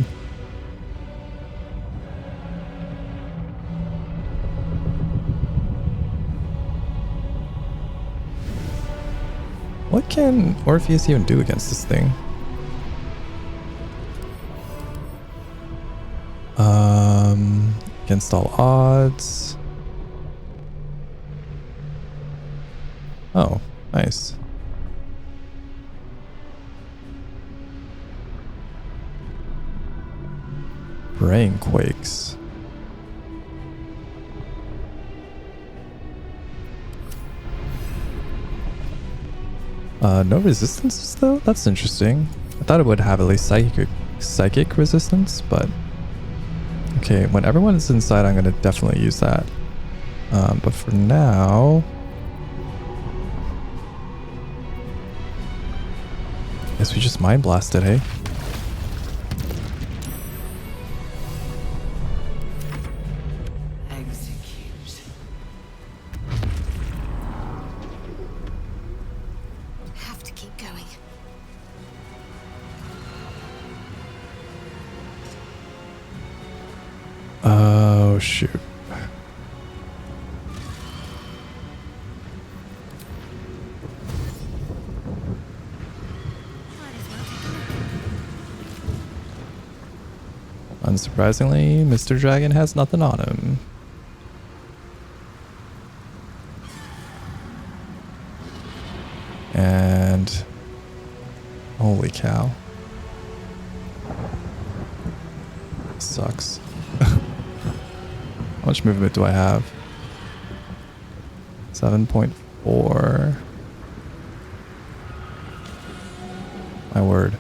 What can Orpheus even do against this thing? Against all odds. Oh, nice. Brain quakes. No resistances though? That's interesting. I thought it would have at least psychic resistance, but okay, when everyone is inside, I'm gonna definitely use that. But for now, guess we just mind blasted, hey? Have to keep going. Oh shoot. Unsurprisingly, Mr. Dragon has nothing on him. And holy cow. Sucks. How much movement do I have? 7.4. My word.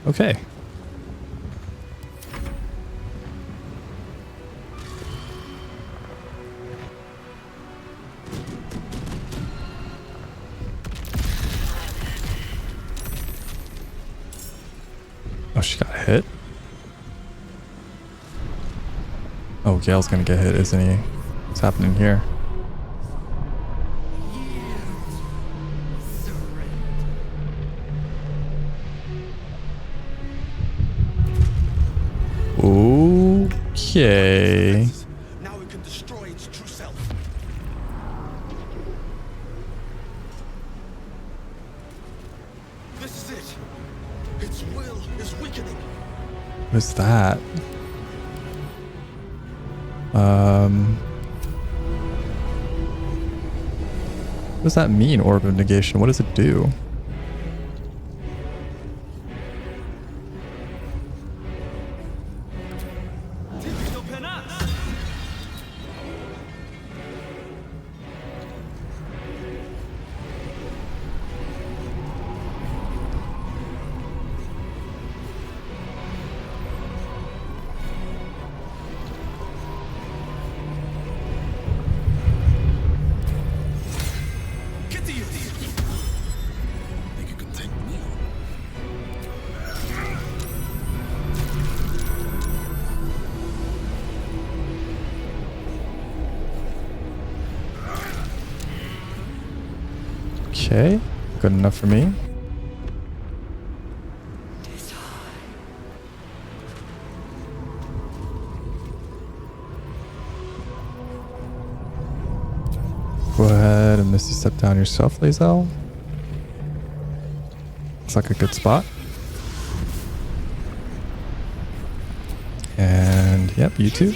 Okay. Oh, she got hit? Oh, Gale's gonna get hit, isn't he? What's happening here? Okay. Now we can destroy its true self. This is it. Its will is weakening. What is that? What does that mean, Orb of Negation? What does it do? Okay, good enough for me. Go ahead and Misty Step down yourself, lae'zel. Looks like a good spot. And yep, you too.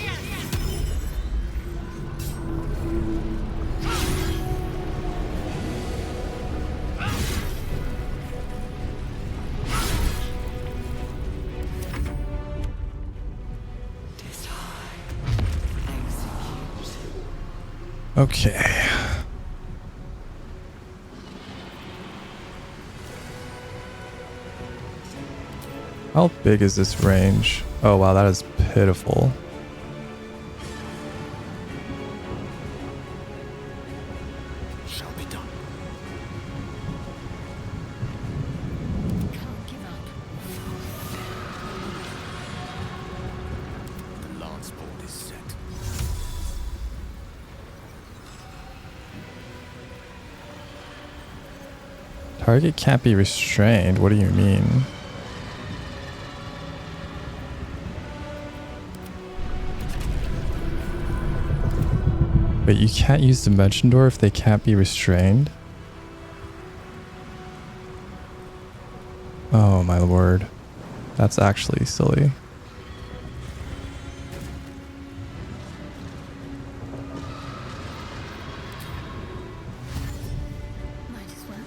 Okay. How big is this range? Oh wow, that is pitiful. Shall be done. Can't give up. The lance board is set. Target can't be restrained. What do you mean? Wait, you can't use Dimension Door if they can't be restrained? Oh my word. That's actually silly. Might as well.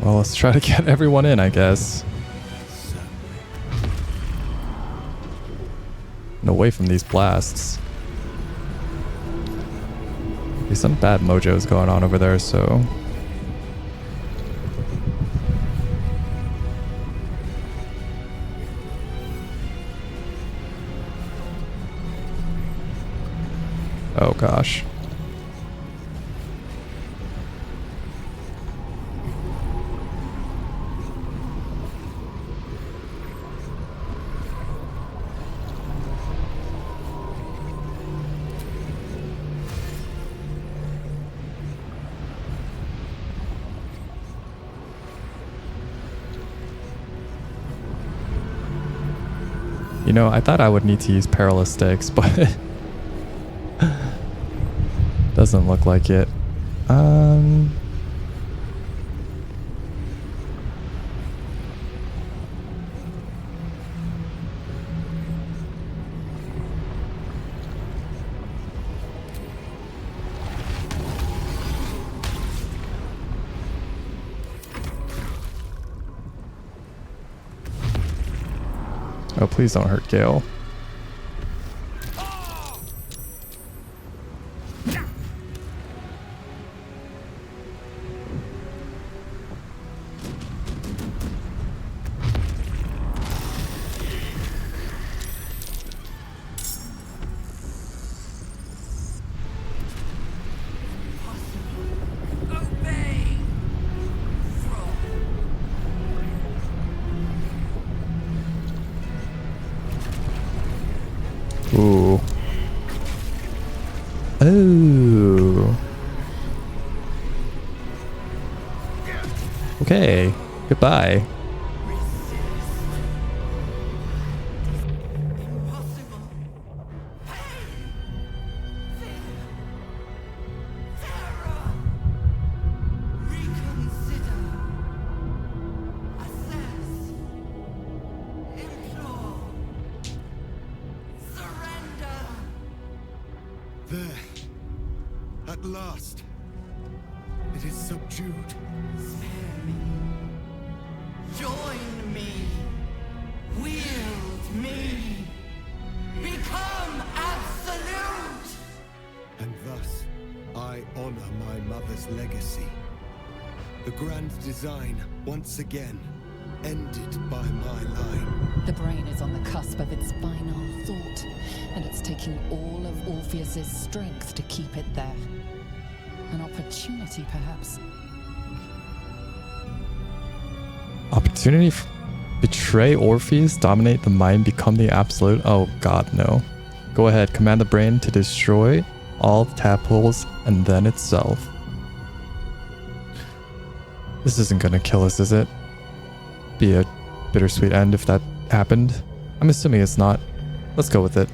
Well, let's try to get everyone in, I guess. And away from these blasts. There's some bad mojos going on over there, so... Oh gosh. You know, I thought I would need to use perilous sticks, but doesn't look like it. Oh, please don't hurt Gale. Ooh. Oh. Okay. Goodbye. There. At last. It is subdued. Spare me. Join me. Wield me. Become absolute. And thus, I honor my mother's legacy. The grand design, once again, ended by my line. The brain is on the cusp of its final thought, and it's taking all of Orpheus's strength to keep it there. An opportunity, perhaps. Opportunity? Betray Orpheus? Dominate the mind? Become the absolute? Oh god, no. Go ahead, command the brain to destroy all tadpoles and then itself. This isn't gonna kill us, is it? Be a bittersweet end if that happened. I'm assuming it's not. Let's go with it.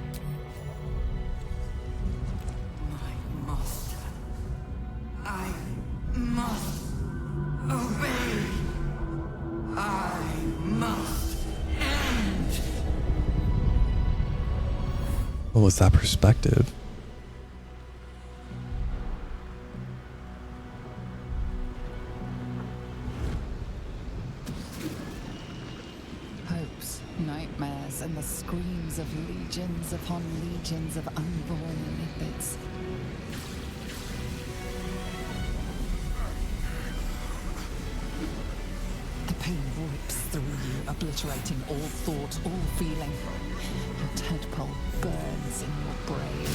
My master. I must obey. I must end. What was that perspective? Hopes, nightmares, and the screams of legions upon legions of unborn lipids. The pain rips through you, obliterating all thought, all feeling. Your tadpole burns in your brain.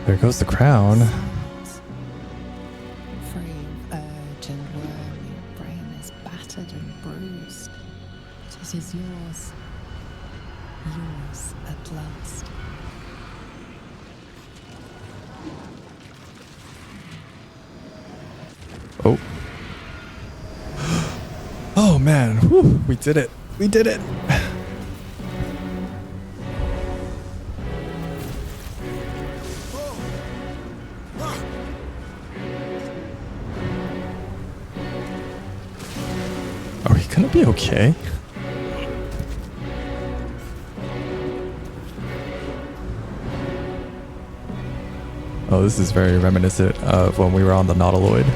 There goes the crown. Free of urge and worm, your brain is battered and bruised. But it is yours. Yours at last. Oh. Oh man, whew, we did it. We did it. Are we gonna be okay? Oh, this is very reminiscent of when we were on the Nautiloid.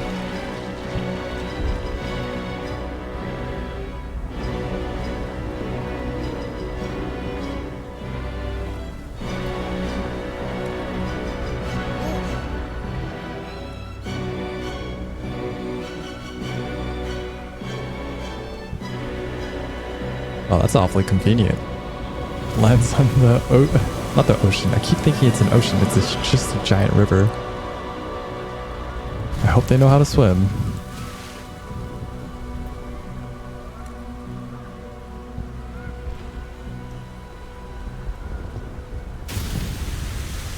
Oh, that's awfully convenient. Lands on the not the ocean. I keep thinking it's an ocean. It's just a giant river. I hope they know how to swim.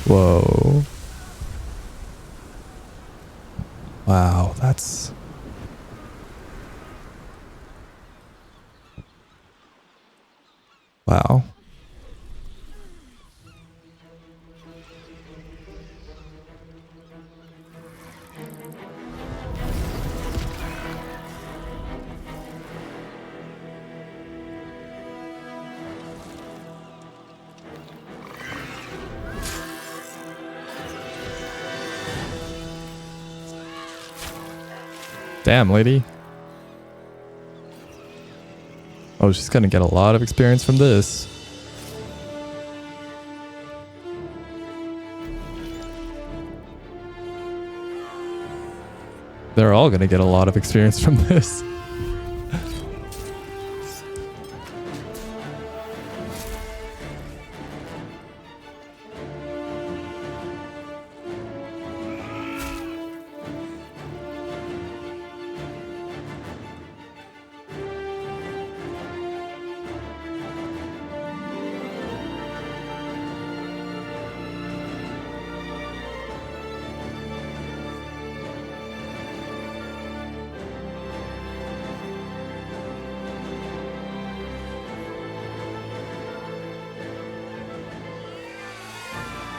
Whoa. Wow, that's... Wow. Damn, lady. Oh, she's gonna get a lot of experience from this. They're all gonna get a lot of experience from this.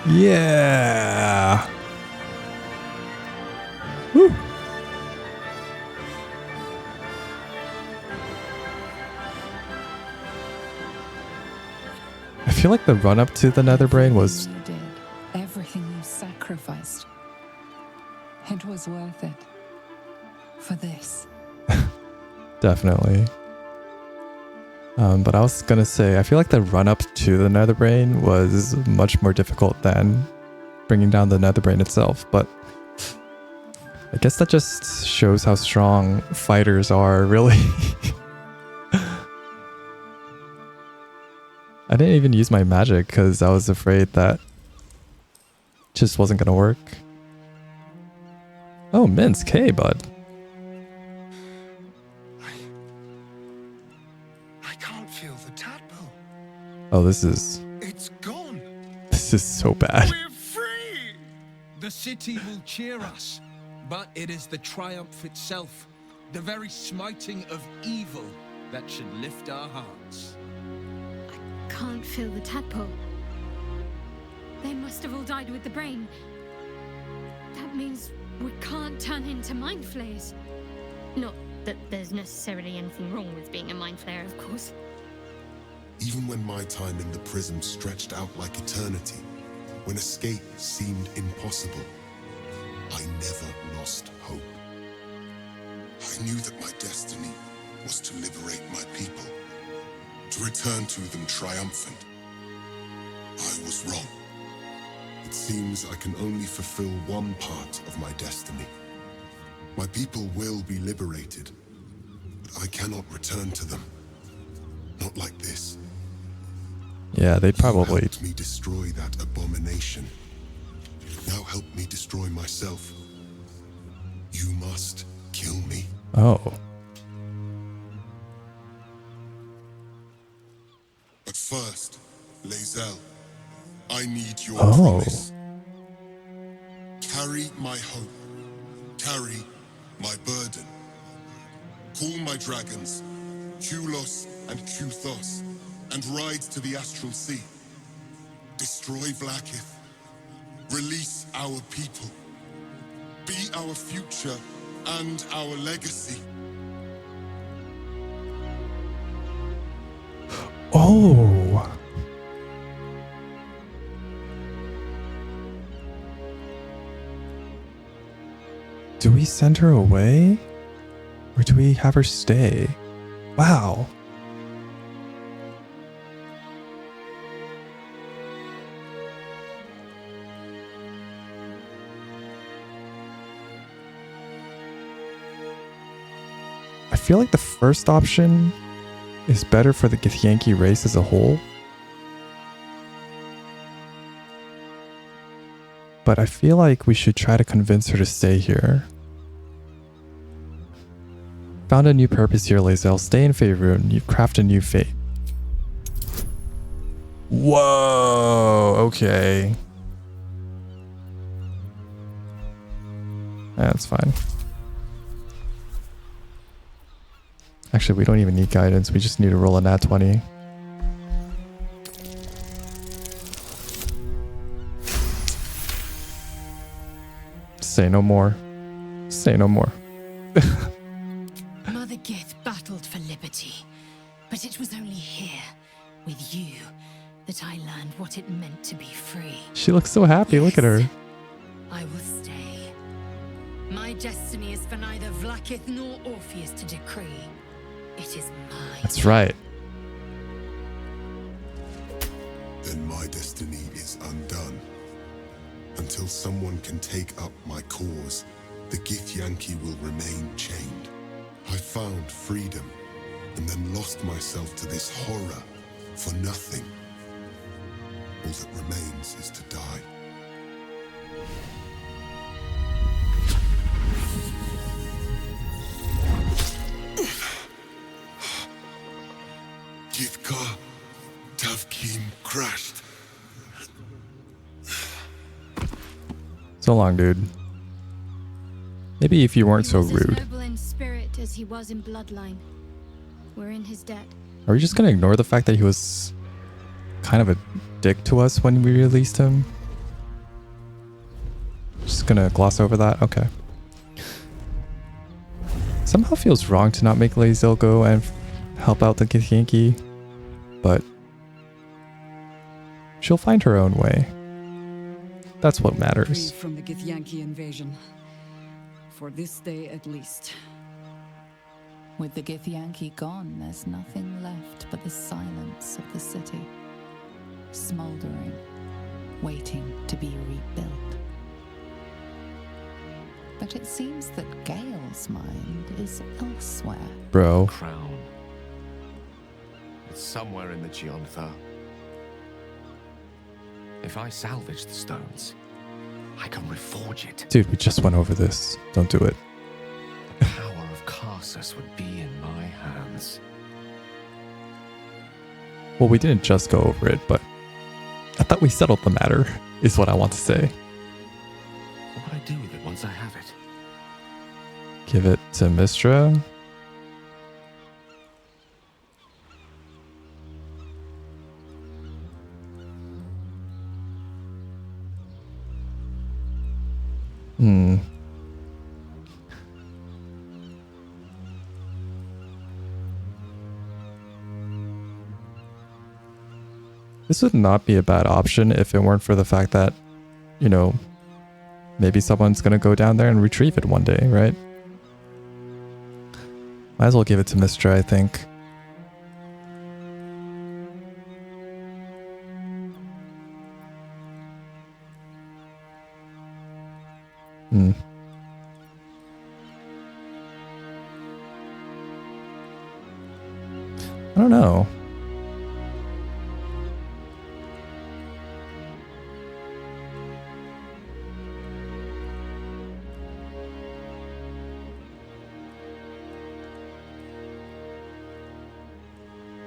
Yeah. Woo. I feel like the run up to the Nether Brain was... You did. Everything you sacrificed. It was worth it. For this. Definitely. But I was gonna say, I feel like the run up to the Nether Brain was much more difficult than bringing down the Nether Brain itself. But I guess that just shows how strong fighters are, really. I didn't even use my magic because I was afraid that just wasn't gonna work. Oh, Minsk, hey, bud. Oh, this is... It's gone. This is so bad. We're free! The city will cheer us, but it is the triumph itself, the very smiting of evil, that should lift our hearts. I can't feel the tadpole. They must have all died with the brain. That means we can't turn into mind flayers. Not that there's necessarily anything wrong with being a mind flayer, of course. Even when my time in the prism stretched out like eternity, when escape seemed impossible, I never lost hope. I knew that my destiny was to liberate my people, to return to them triumphant. I was wrong. It seems I can only fulfill one part of my destiny. My people will be liberated, but I cannot return to them. Not like this. Yeah, they probably... helped me destroy that abomination. Now help me destroy myself. You must kill me. Oh. But first, lae'zel, I need your promise. Carry my hope. Carry my burden. Call my dragons, Kulos and Kuthos, and ride to the Astral Sea. Destroy Vlaakith. Release our people. Be our future and our legacy. Oh. Do we send her away? Or do we have her stay? Wow. I feel like the first option is better for the Githyanki race as a whole. But I feel like we should try to convince her to stay here. Found a new purpose here, lae'zel. Stay in Faerun. You craft a new fate. Whoa, okay. That's fine. Actually, we don't even need guidance. We just need to roll a nat 20. Say no more. Say no more. Mother Gith battled for liberty, but it was only here, with you, that I learned what it meant to be free. She looks so happy. Look at her. I will stay. My destiny is for neither Vlaakith nor Orpheus to decree. It is mine. That's right. Then my destiny is undone. Until someone can take up my cause, the Githyanki will remain chained. I found freedom, and then lost myself to this horror for nothing. All that remains is to die. Githka Tavkim crashed. So long, dude. Maybe if you weren't so He was as rude. noble in spirit as he was in bloodline. We're in his debt. Are we just gonna ignore the fact that he was kind of a dick to us when we released him? Just gonna gloss over that? Okay. Somehow feels wrong to not make lae'zel go and help out the Githyanki, but she'll find her own way. That's what matters. Free from the Githyanki invasion. For this day at least. With the Githyanki gone, there's nothing left but the silence of the city. Smoldering, waiting to be rebuilt. But it seems that Gale's mind is elsewhere. Bro. Crown. It's somewhere in the Geontha. If I salvage the stones, I can reforge it. Dude, we just went over this. Don't do it. The power of Karsus would be in my hands. Well, we didn't just go over it, but I thought we settled the matter, is what I want to say. What would I do with it once I have it? Give it to Mystra. This would not be a bad option if it weren't for the fact that, you know, maybe someone's gonna go down there and retrieve it one day, right? Might as well give it to Mystra, I think. I don't know.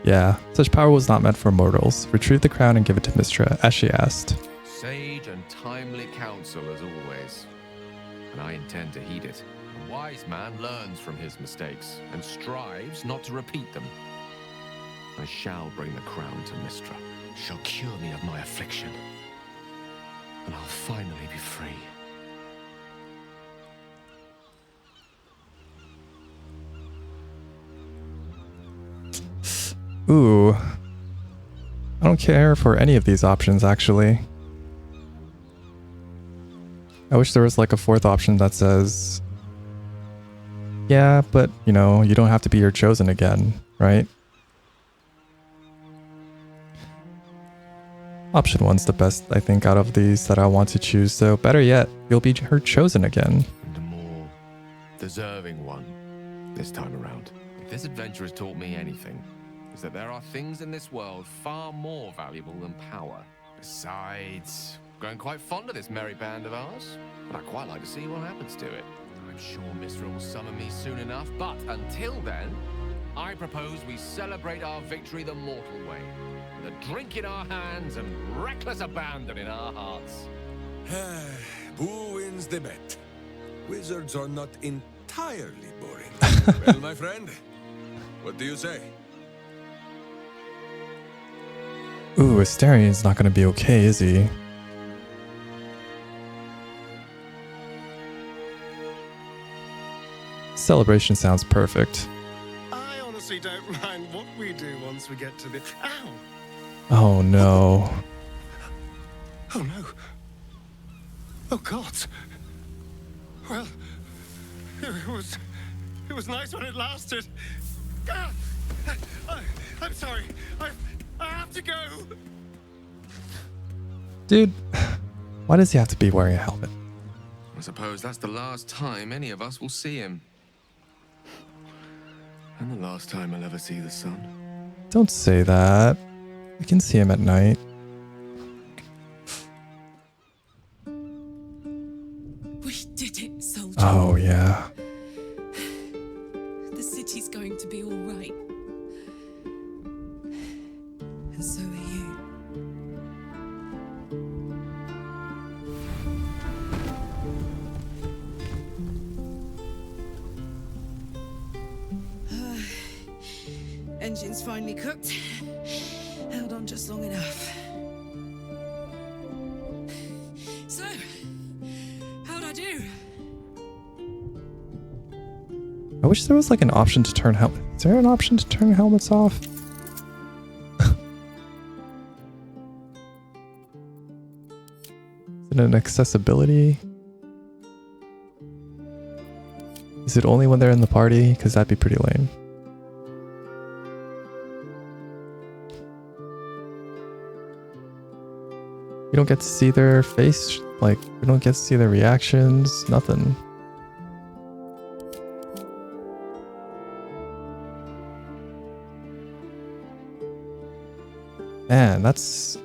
Yeah, such power was not meant for mortals. Retrieve the crown and give it to Mystra, as she asked. Sage and timely counsel as always. And I intend to heed it. A wise man learns from his mistakes and strives not to repeat them. I shall bring the crown to Mystra. She'll cure me of my affliction. And I'll finally be free. Ooh. I don't care for any of these options, actually. I wish there was like a fourth option that says, yeah, but, you know, you don't have to be your chosen again, right? Option 1's the best, I think, out of these that I want to choose, so better yet, you'll be her chosen again. And a more deserving one this time around. If this adventure has taught me anything, is that there are things in this world far more valuable than power. Besides, I'm growing quite fond of this merry band of ours, but I'd quite like to see what happens to it. I'm sure Mystra will summon me soon enough, but until then, I propose we celebrate our victory the mortal way, with a drink in our hands and reckless abandon in our hearts. Who wins the bet? Wizards are not entirely boring. Well, my friend, What do you say? Ooh, Asterian's not gonna be okay, is he? Celebration sounds perfect. I honestly don't mind what we do once we get to the... Ow! Oh no. Oh no. Oh God. Well, it was nice when it lasted. Ah! I'm sorry. I have to go. Dude, why does he have to be wearing a helmet? I suppose that's the last time any of us will see him. And the last time I'll ever see the sun. Don't say that. We can see him at night. We did it, soldier. Oh, yeah. The city's going to be all right. And so are you. Engine's finally cooked. Held on just long enough. So, how'd I do? I wish there was like an option to turn helmet. Is there an option to turn helmets off? Is it an accessibility? Is it only when they're in the party? Because that'd be pretty lame. We don't get to see their face, like, we don't get to see their reactions, nothing. Man, that's...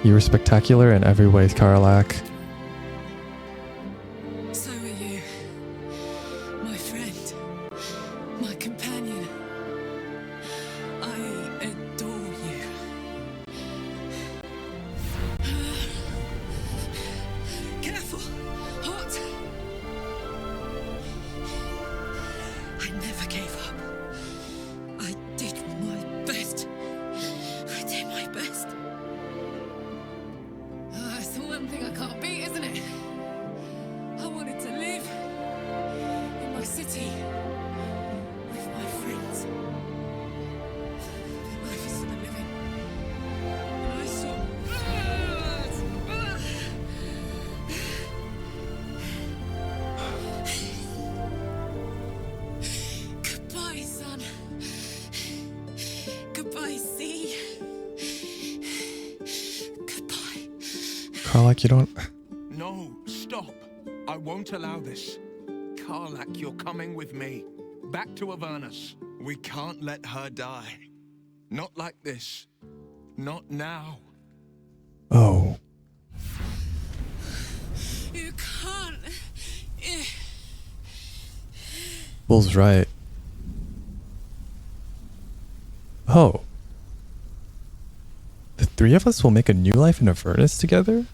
You were spectacular in every way, Karlak. So are you. My friend. My companion. I adore you. Careful! Hot! I never gave up. I did my best. I did my best. It's the one thing I can't beat, isn't it? I wanted to live in my city with my friends. Life is for the living. And I saw goodbye, son. Goodbye, sea. Goodbye. Karlak, you don't... No, stop. I won't allow this. Karlak, you're coming with me. Back to Avernus. We can't let her die. Not like this. Not now. Oh. You can't. Bull's right. Oh. The three of us will make a new life in Avernus together?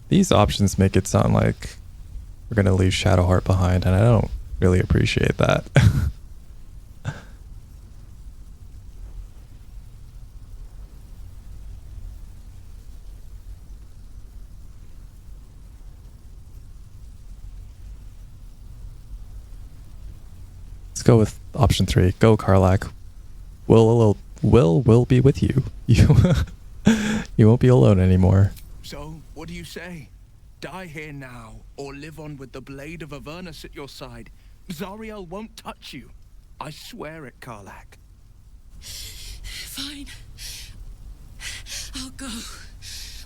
These options make it sound like we're gonna leave Shadowheart behind, and I don't really appreciate that. Let's go with option 3. Go, Karlak. Will be with you. You won't be alone anymore. So, what do you say? Die here now, or live on with the blade of Avernus at your side. Zariel won't touch you. I swear it, Karlak. Fine. I'll go.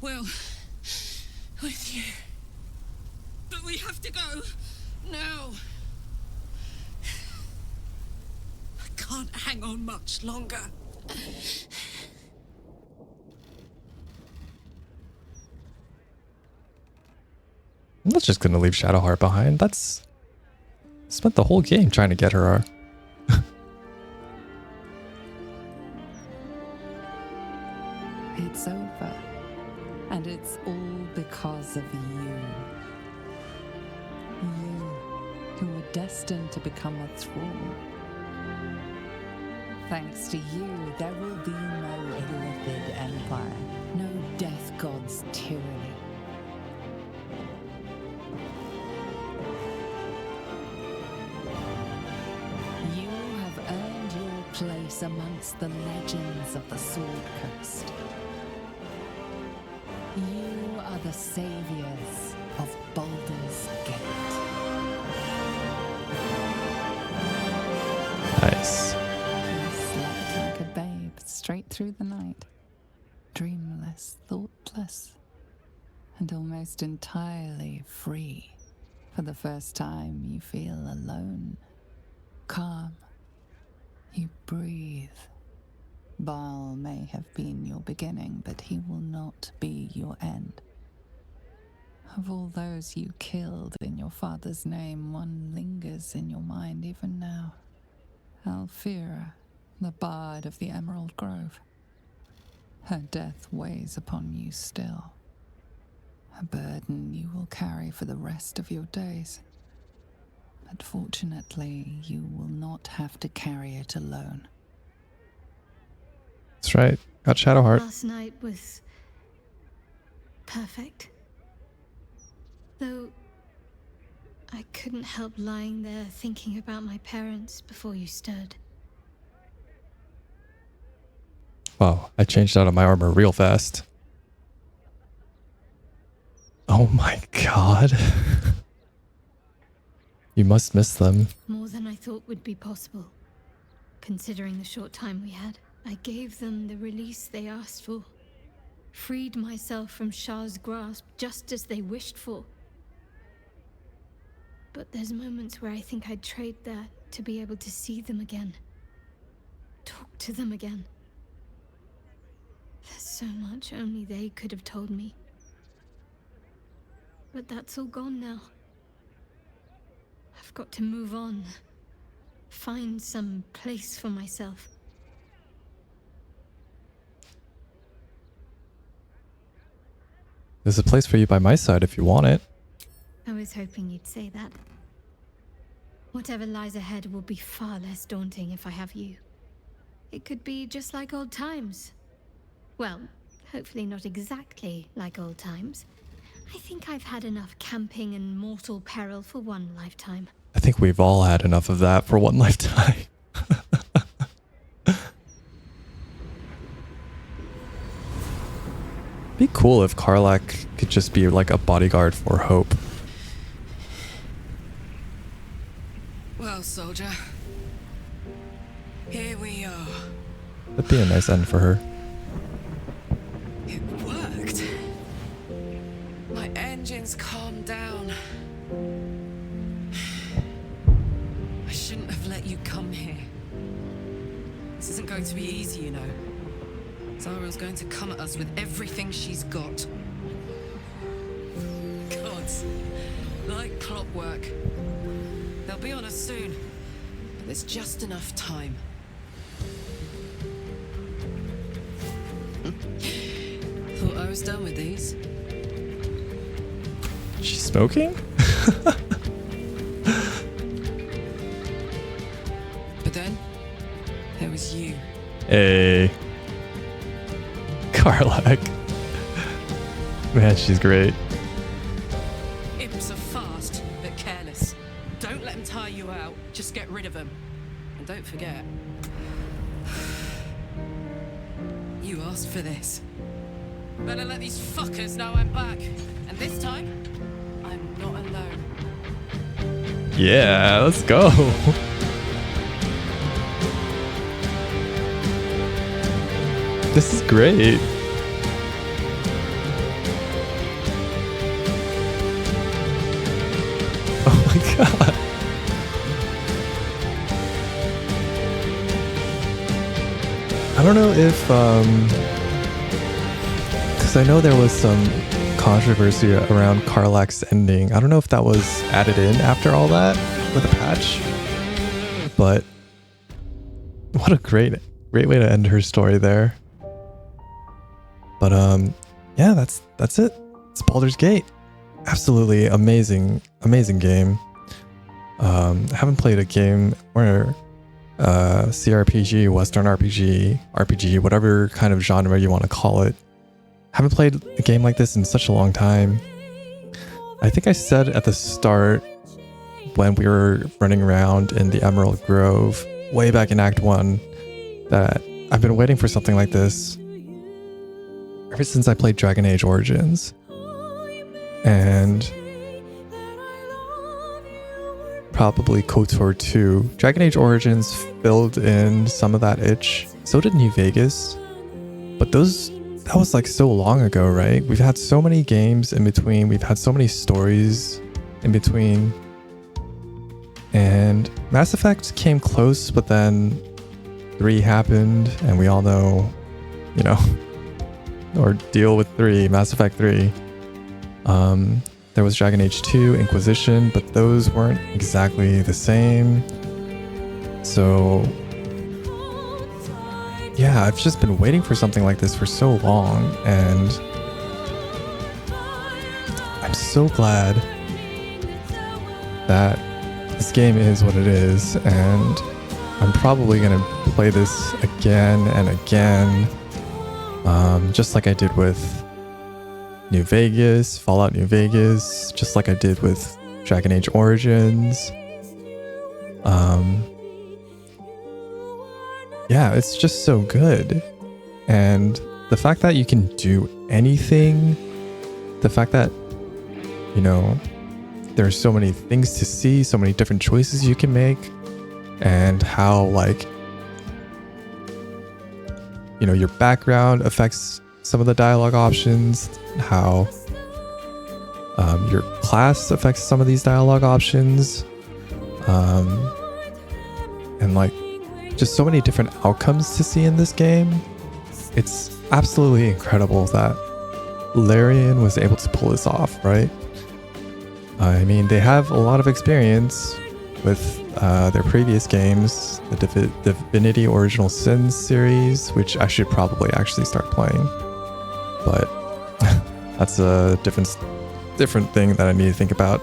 Well, with you. But we have to go. Now. I can't hang on much longer. I'm not just gonna leave Shadowheart behind. That's... Spent the whole game trying to get her. It's over. And it's all because of you. You, who were destined to become a thrall. Thanks to you, there will be no illithid empire, no death god's tyranny. You have earned your place amongst the legends of the Sword Coast. You are the saviors of Baldur's Gate. Nice. You slept like a babe straight through the night, dreamless, thoughtless, and almost entirely free. For the first time, you feel alone, calm. You breathe. Baal may have been your beginning, but he will not be your end. Of all those you killed in your father's name, one lingers in your mind even now. Alfira, the bard of the Emerald Grove. Her death weighs upon you still. A burden you will carry for the rest of your days. But fortunately, you will not have to carry it alone. That's right. Got Shadowheart. Last night was perfect. Though I couldn't help lying there thinking about my parents before you stirred. Wow, I changed out of my armor real fast. Oh my god. You must miss them. More than I thought would be possible, considering the short time we had. I gave them the release they asked for. Freed myself from Shah's grasp just as they wished for. But there's moments where I think I'd trade that to be able to see them again. Talk to them again. There's so much only they could have told me. But that's all gone now. I've got to move on. Find some place for myself. There's a place for you by my side if you want it. I was hoping you'd say that. Whatever lies ahead will be far less daunting if I have you. It could be just like old times. Well, hopefully not exactly like old times. I think I've had enough camping and mortal peril for one lifetime. I think we've all had enough of that for one lifetime. Be cool if Karlach could just be like a bodyguard for Hope. Well, soldier, here we are. That'd be a nice end for her. It worked. My engines calmed down. I shouldn't have let you come here. This isn't going to be easy, you know. Zara's going to come at us with everything she's got. Gods, like clockwork. They'll be on us soon, but there's just enough time. Thought I was done with these. She's smoking? But then, there was you. Hey. Karlach. Man, she's great. Imps are fast, but careless. Don't let them tire you out, just get rid of them. And don't forget, you asked for this. Better let these fuckers know I'm back. And this time, I'm not alone. Yeah, let's go. This is great. Oh my god. I don't know if, because I know there was some controversy around Karlach's ending. I don't know if that was added in after all that with a patch, but what a great way to end her story there. But yeah, that's it. It's Baldur's Gate. Absolutely amazing game. I haven't played a game where CRPG, Western RPG, whatever kind of genre you want to call it. Haven't played a game like this in such a long time. I think I said at the start when we were running around in the Emerald Grove way back in Act 1 that I've been waiting for something like this ever since I played Dragon Age Origins. And probably KoTOR 2. Dragon Age Origins filled in some of that itch. So did New Vegas. But that was like so long ago, right? We've had so many games in between. We've had so many stories in between. And Mass Effect came close, but then 3 happened, and we all know, or deal with 3, Mass Effect 3. There was Dragon Age 2, Inquisition, but those weren't exactly the same. So yeah, I've just been waiting for something like this for so long, and I'm so glad that this game is what it is, and I'm probably going to play this again and again, just like I did with New Vegas, Fallout New Vegas, just like I did with Dragon Age Origins. Yeah, it's just so good. And the fact that you can do anything, the fact that, there's so many things to see, so many different choices you can make, and how, your background affects some of the dialogue options, how your class affects some of these dialogue options, and just so many different outcomes to see in this game. It's absolutely incredible that Larian was able to pull this off, right? I mean, they have a lot of experience with their previous games, the Divinity Original Sin series, which I should probably actually start playing. But that's a different thing that I need to think about.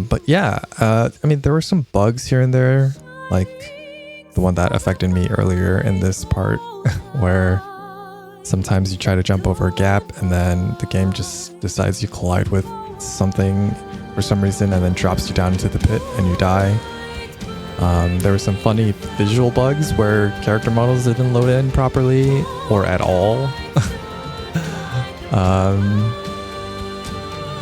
But yeah, I mean, there were some bugs here and there, like the one that affected me earlier in this part, where sometimes you try to jump over a gap and then the game just decides you collide with something for some reason and then drops you down into the pit and you die. There were some funny visual bugs where character models didn't load in properly or at all.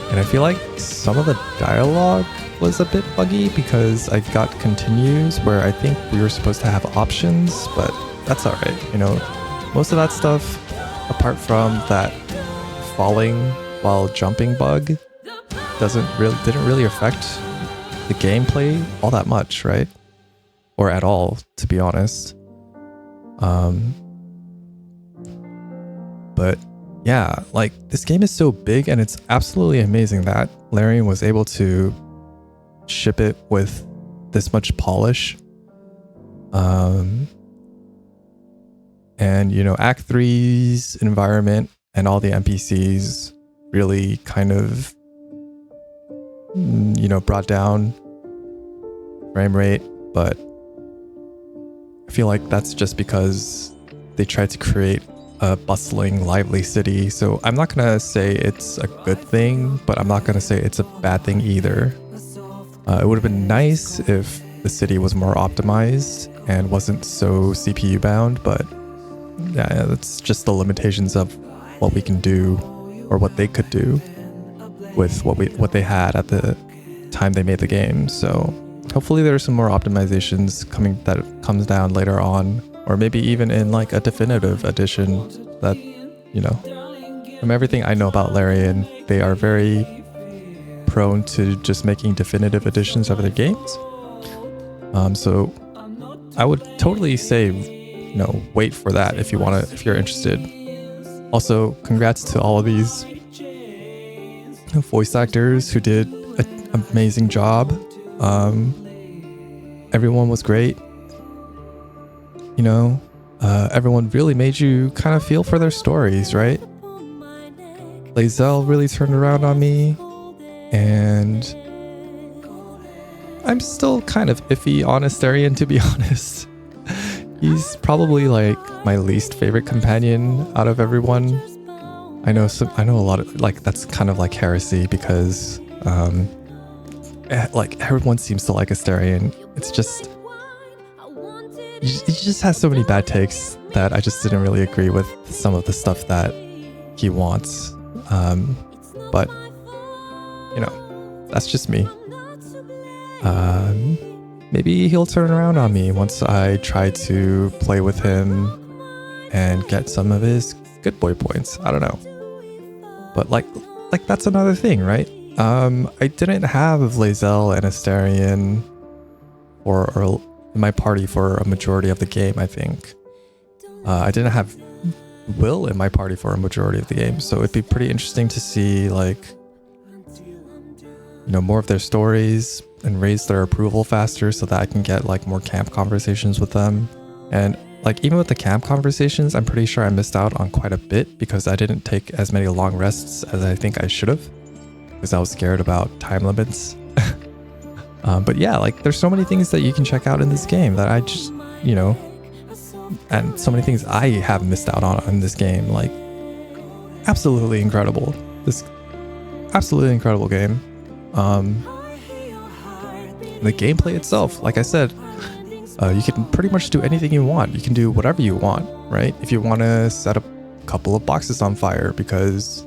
And I feel like some of the dialogue was a bit buggy because I got continues where I think we were supposed to have options, but that's alright. Most of that stuff, apart from that falling while jumping bug, didn't really affect the gameplay all that much, right? Or at all, to be honest. But yeah, this game is so big, and it's absolutely amazing that Larian was able to ship it with this much polish. And Act 3's environment and all the NPCs really kind of brought down frame rate, but I feel like that's just because they tried to create a bustling, lively city. So I'm not gonna say it's a good thing, but I'm not gonna say it's a bad thing either. It would have been nice if the city was more optimized and wasn't so CPU bound, but yeah, that's just the limitations of what we can do, or what they could do with what they had at the time they made the game. So hopefully there's some more optimizations that comes down later on, or maybe even in a definitive edition that, from everything I know about Larian, they are very prone to just making definitive editions of their games. So I would totally say, wait for that if you're interested. Also, congrats to all of these voice actors who did an amazing job. Everyone was great. You know, everyone really made you kind of feel for their stories, right? lae'zel really turned around on me, and I'm still kind of iffy on Astarion, to be honest. He's probably like my least favorite companion out of everyone. I know a lot of, like, that's kind of like heresy because like everyone seems to like Astarion. It's just he just has so many bad takes that I just didn't really agree with some of the stuff that he wants. But you know, that's just me. Maybe he'll turn around on me once I try to play with him and get some of his good boy points. I don't know. But like that's another thing, right? I didn't have lae'zel and Astarion or in my party for a majority of the game, I think. I didn't have Will in my party for a majority of the game, so it'd be pretty interesting to see, like, you know, more of their stories and raise their approval faster so that I can get like more camp conversations with them. And like even with the camp conversations, I'm pretty sure I missed out on quite a bit because I didn't take as many long rests as I think I should have because I was scared about time limits. But yeah, like there's so many things that you can check out in this game that I just, you know, and so many things I have missed out on in this game. Like absolutely incredible. This absolutely incredible game. The gameplay itself, like I said, you can pretty much do anything you want. You can do whatever you want, right? If you want to set a couple of boxes on fire because,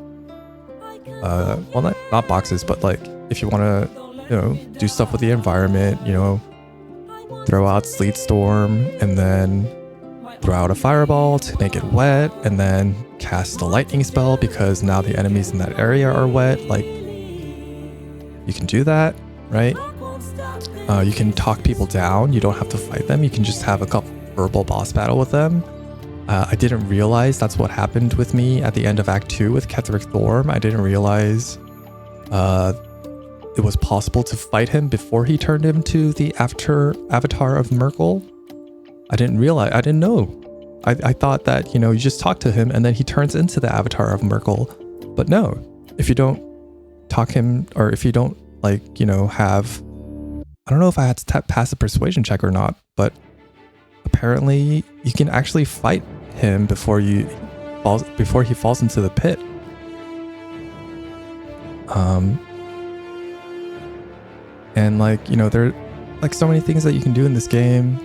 well, not boxes, but like if you want to, you know, do stuff with the environment, you know, throw out Sleet Storm and then throw out a fireball to make it wet and then cast a lightning spell because now the enemies in that area are wet. Like, you can do that, right? You can talk people down. You don't have to fight them. You can just have a couple verbal boss battle with them. I didn't realize that's what happened with me at the end of Act 2 with Ketheric Thorm. I didn't realize it was possible to fight him before he turned into the avatar of Merkel. I didn't realize. I didn't know. I thought that, you know, you just talk to him and then he turns into the avatar of Merkel. But no, if you don't talk him, or if you don't, like, you know, have... I don't know if I had to pass a persuasion check or not, but apparently you can actually fight him before he falls into the pit. And like, you know, there are like so many things that you can do in this game.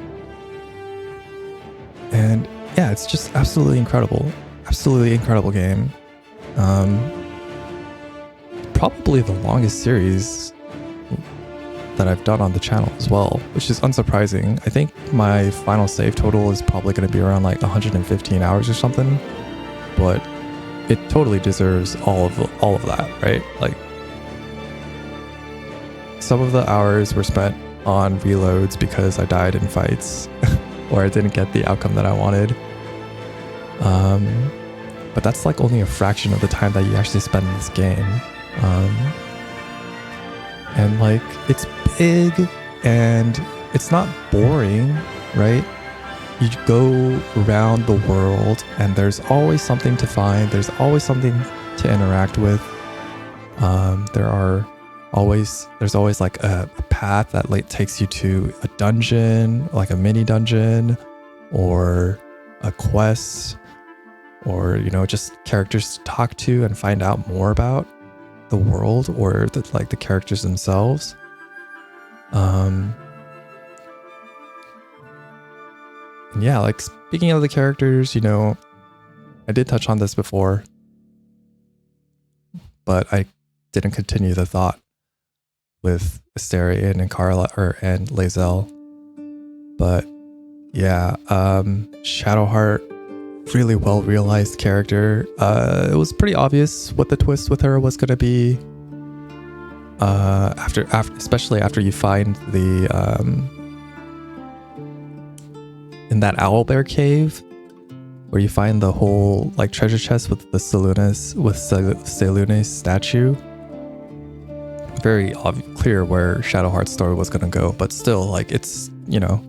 And yeah, it's just absolutely incredible. Absolutely incredible game. Probably the longest series that I've done on the channel as well, which is unsurprising. I think my final save total is probably going to be around like 115 hours or something, but it totally deserves all of that, right? Like, some of the hours were spent on reloads because I died in fights or I didn't get the outcome that I wanted. But that's like only a fraction of the time that you actually spend in this game. And like, it's big and it's not boring, right? You go around the world and there's always something to find. There's always something to interact with. There's always like a path that like takes you to a dungeon, like a mini dungeon, or a quest, or, you know, just characters to talk to and find out more about the world or the characters themselves. And yeah, like, speaking of the characters, you know, I did touch on this before, but I didn't continue the thought with Astarion and and lae'zel. But yeah, Shadowheart, really well realized character. It was pretty obvious what the twist with her was going to be. Especially after you find the in that owlbear cave where you find the whole like treasure chest with the Selune's statue. Very clear where Shadowheart's story was gonna go, but still, like, it's, you know,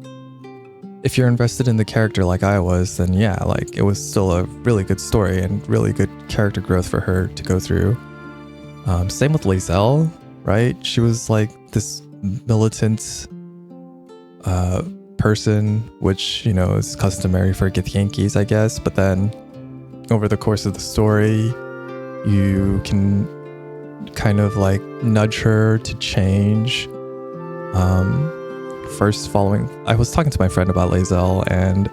if you're invested in the character like I was, then yeah, like, it was still a really good story and really good character growth for her to go through. Same with lae'zel, right? She was like this militant person, which, you know, is customary for Githyanki's, I guess, but then over the course of the story, you can kind of like nudge her to change. First following, I was talking to my friend about lae'zel, and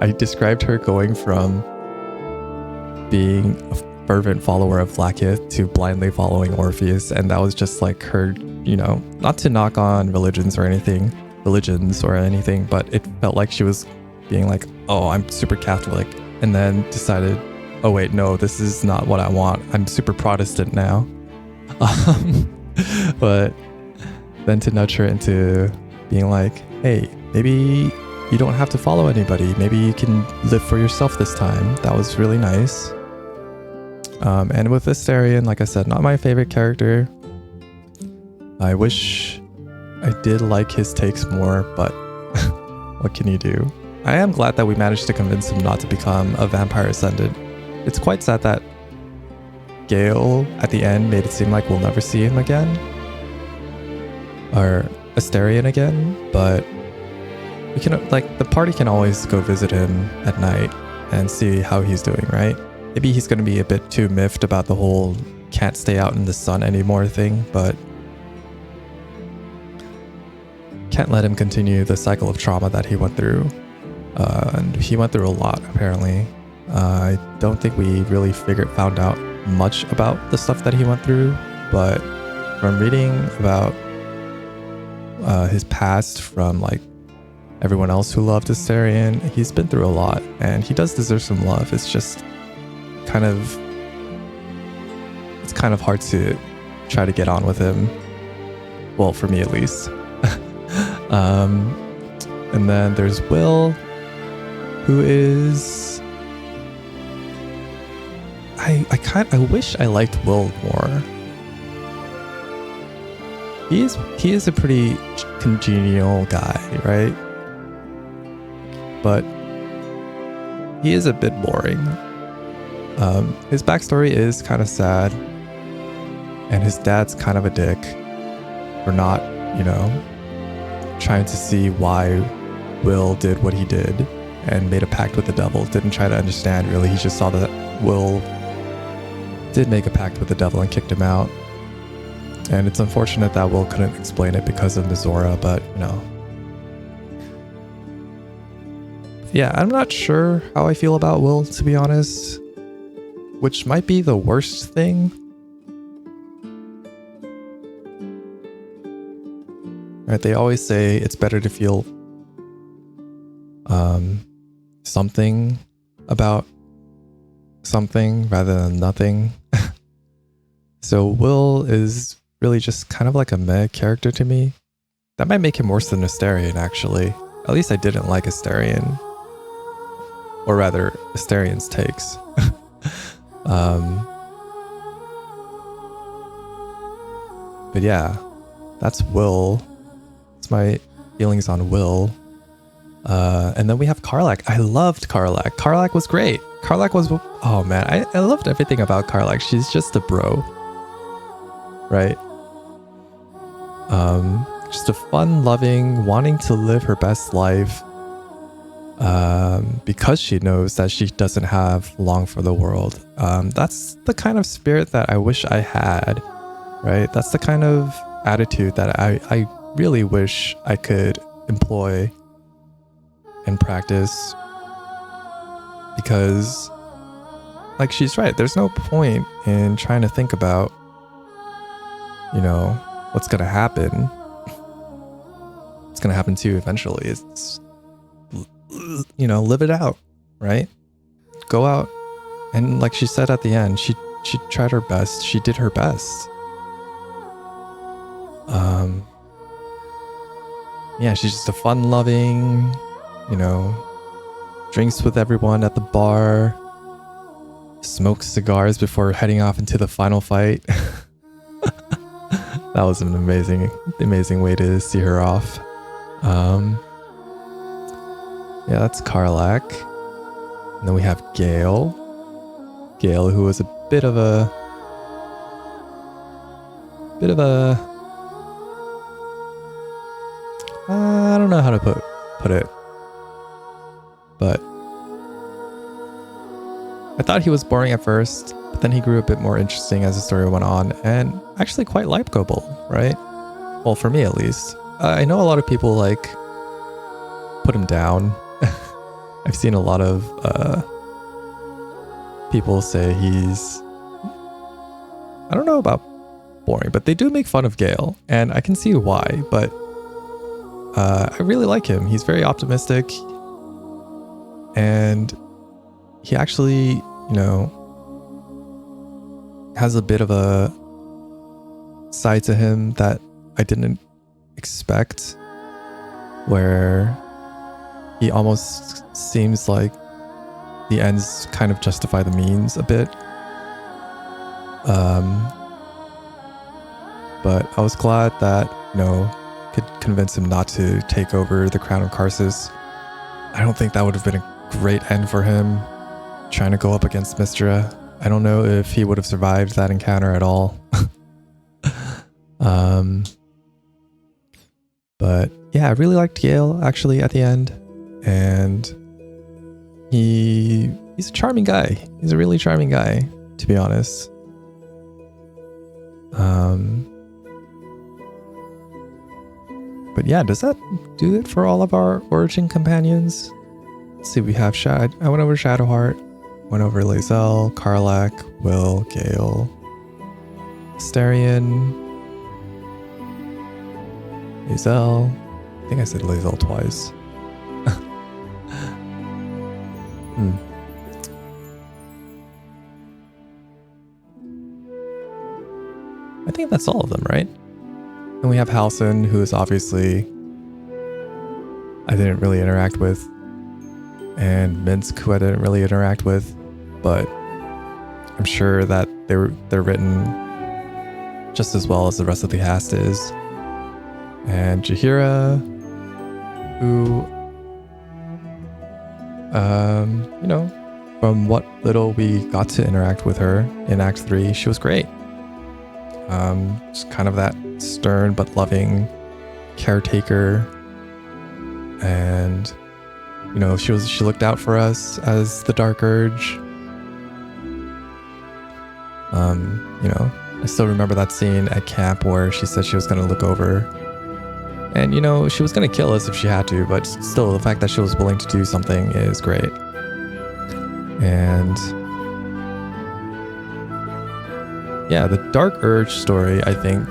I described her going from being a fervent follower of Vlaakith to blindly following Orpheus, and that was just like her, you know, not to knock on religions or anything, but it felt like she was being like, oh, I'm super Catholic, and then decided, oh wait, no, this is not what I want. I'm super Protestant now. But then to nudge her into being like, hey, maybe you don't have to follow anybody. Maybe you can live for yourself this time. That was really nice. And with Astarion, like I said, not my favorite character. I wish I did like his takes more, but what can you do? I am glad that we managed to convince him not to become a vampire ascendant. It's quite sad that Gale at the end made it seem like we'll never see him again, or Astarion again, but we can, like, the party can always go visit him at night and see how he's doing, right? Maybe he's going to be a bit too miffed about the whole can't stay out in the sun anymore thing, but can't let him continue the cycle of trauma that he went through. And he went through a lot, apparently. I don't think we really found out much about the stuff that he went through, but from reading about his past from like everyone else who loved Astarion, he's been through a lot, and he does deserve some love. It's just kind of hard to try to get on with him. Well, for me at least. And then there's Will, who is, I wish I liked Will more. He is a pretty congenial guy, right? But he is a bit boring. His backstory is kind of sad, and his dad's kind of a dick for not, you know, trying to see why Will did what he did and made a pact with the devil. Didn't try to understand, really. He just saw that Will did make a pact with the devil and kicked him out. And it's unfortunate that Will couldn't explain it because of Mizora, but, you know. Yeah, I'm not sure how I feel about Will, to be honest. Which might be the worst thing. Right, they always say it's better to feel something about something rather than nothing. So Will is really just kind of like a meh character to me. That might make him worse than Astarion, actually. At least I didn't like Astarion. Or rather, Astarion's takes. But yeah, that's Will. That's my feelings on Will. And then we have Karlach. I loved Karlach. Karlach was great. Karlach was, oh man, I loved everything about Karlach. She's just a bro, right? Just a fun-loving, wanting to live her best life, because she knows that she doesn't have long for the world. That's the kind of spirit that I wish I had, right? That's the kind of attitude that I really wish I could employ and practice, because, like, she's right. There's no point in trying to think about, you know, what's gonna happen. It's gonna happen to you eventually. It's, you know, live it out, right? Go out, and like she said at the end, she tried her best. She did her best. Yeah, she's just a fun-loving, you know, drinks with everyone at the bar, smokes cigars before heading off into the final fight. That was an amazing way to see her off. Yeah, that's Karlach. And then we have Gale. Gale, who was a bit of a I don't know how to put it, but I thought he was boring at first, but then he grew a bit more interesting as the story went on, and actually quite likable, right? Well, for me at least. I know a lot of people like put him down. I've seen a lot of people say he's, I don't know about boring, but they do make fun of Gale, and I can see why, but I really like him. He's very optimistic, and he actually, you know, has a bit of a side to him that I didn't expect, where he almost seems like the ends kind of justify the means a bit. But I was glad that, you know, could convince him not to take over the crown of Karsus. I don't think that would have been a great end for him, trying to go up against Mystra. I don't know if he would have survived that encounter at all. But yeah, I really liked Gale actually at the end, and he's a charming guy. He's a really charming guy, to be honest. But yeah, does that do it for all of our origin companions? Let's see, we have I went over Shadowheart, went over lae'zel, Karlach, Will, Gale, Astarion, lae'zel. I think I said lae'zel twice. I think that's all of them, right? And we have Halsin, who is obviously I didn't really interact with, and Minsk, who I didn't really interact with, but I'm sure that they're written just as well as the rest of the cast is. And Jaheira, who, you know, from what little we got to interact with her in Act 3, she was great. Just kind of that stern but loving caretaker, and you know, she looked out for us as the Dark Urge. You know, I still remember that scene at camp where she said she was going to look over, and you know, she was going to kill us if she had to, but still the fact that she was willing to do something is great. And yeah, the Dark Urge story, I think,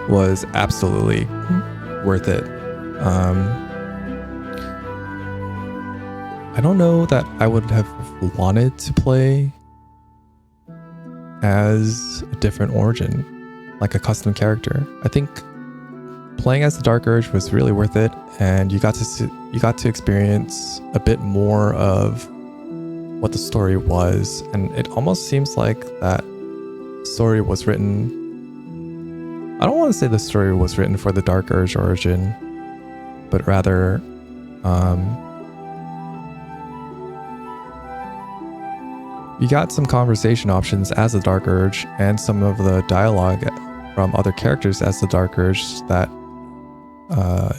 was absolutely worth it. I don't know that I would have wanted to play as a different origin, like a custom character. I think playing as the Dark Urge was really worth it, and you got to experience a bit more of what the story was, and it almost seems like that story was written. I don't want to say the story was written for the Dark Urge origin, but rather, you got some conversation options as the Dark Urge and some of the dialogue from other characters as the Dark Urge that,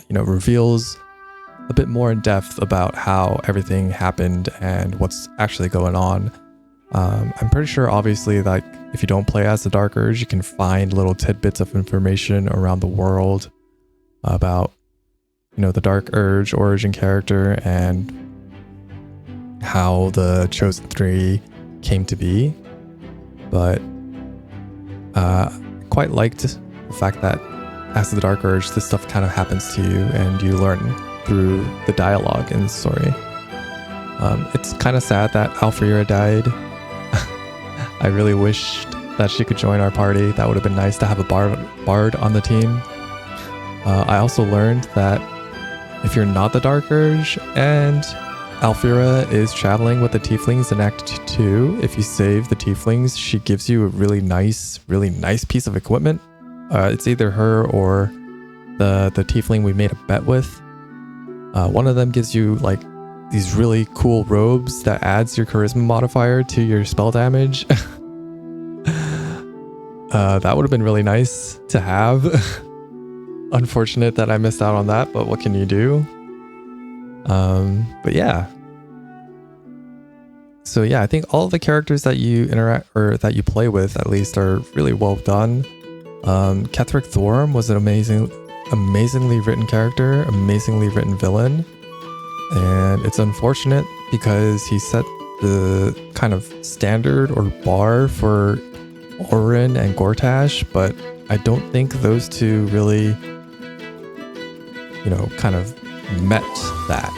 you know, reveals a bit more in depth about how everything happened and what's actually going on. I'm pretty sure, obviously, like if you don't play as the Dark Urge, you can find little tidbits of information around the world about, you know, the Dark Urge origin character and how the Chosen Three came to be. But quite liked the fact that as the Dark Urge, this stuff kind of happens to you and you learn through the dialogue in the story. It's kind of sad that Alfrira died. I really wished that she could join our party. That would have been nice to have a bard on the team. I also learned that if you're not the Dark Urge and Alfira is traveling with the tieflings in Act 2. If you save the tieflings, she gives you a really nice piece of equipment. It's either her or the tiefling we made a bet with. One of them gives you like these really cool robes that adds your charisma modifier to your spell damage. That would have been really nice to have. Unfortunate that I missed out on that, but what can you do? But yeah. So yeah, I think all of the characters that you interact or that you play with at least are really well done. Ketheric Thorm was an amazingly written character, amazingly written villain. And it's unfortunate because he set the kind of standard or bar for Orin and Gortash, but I don't think those two really, kind of met that.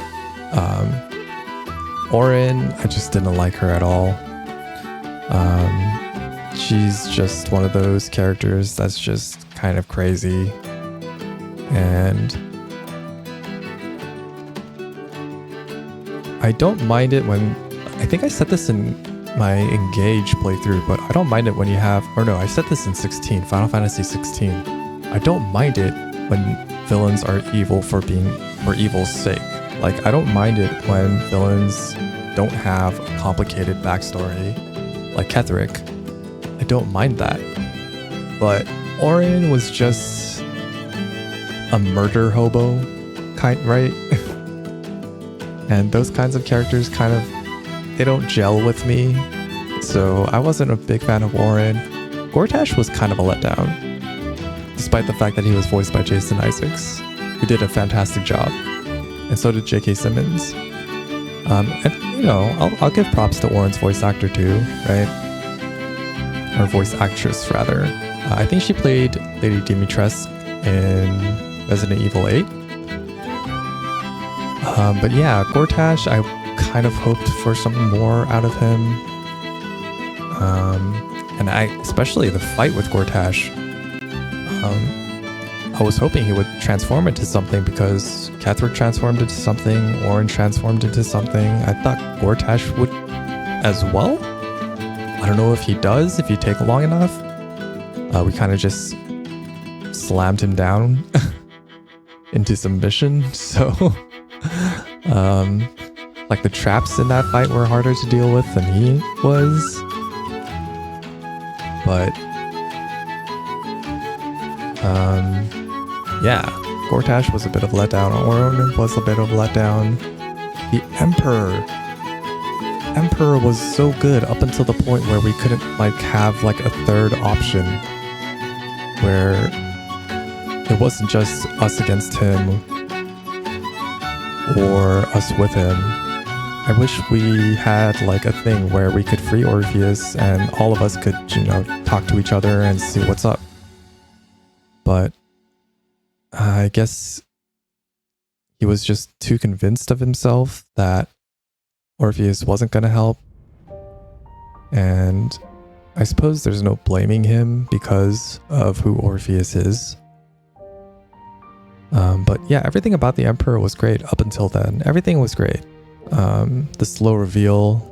Orin, I just didn't like her at all. She's just one of those characters that's just kind of crazy. And I don't mind it when, I think I said this in my Engage playthrough, but I don't mind it when you have, or no, I said this in 16, Final Fantasy 16. I don't mind it when villains are evil for evil's sake. Like, I don't mind it when villains don't have a complicated backstory, like Ketheric. I don't mind that. But Orin was just a murder hobo, right? And those kinds of characters they don't gel with me. So I wasn't a big fan of Orin. Gortash was kind of a letdown, despite the fact that he was voiced by Jason Isaacs, who did a fantastic job. And so did J.K. Simmons. And, I'll give props to Orin's voice actor too, right? Or voice actress, rather. I think she played Lady Dimitrescu in Resident Evil 8. But yeah, Gortash, I kind of hoped for something more out of him. And especially the fight with Gortash, I was hoping he would transform into something because Ketheric transformed into something, Orin transformed into something. I thought Gortash would as well. I don't know if he does, if you take long enough. We kind of just slammed him down into submission. So, like the traps in that fight were harder to deal with than he was. But, yeah, Gortash was a bit of a letdown. Orin was a bit of a letdown. The Emperor was so good up until the point where we couldn't have a third option where it wasn't just us against him or us with him. I wish we had a thing where we could free Orpheus and all of us could, talk to each other and see what's up. But I guess he was just too convinced of himself that Orpheus wasn't going to help. And I suppose there's no blaming him because of who Orpheus is. But yeah, everything about the Emperor was great up until then. Everything was great. The slow reveal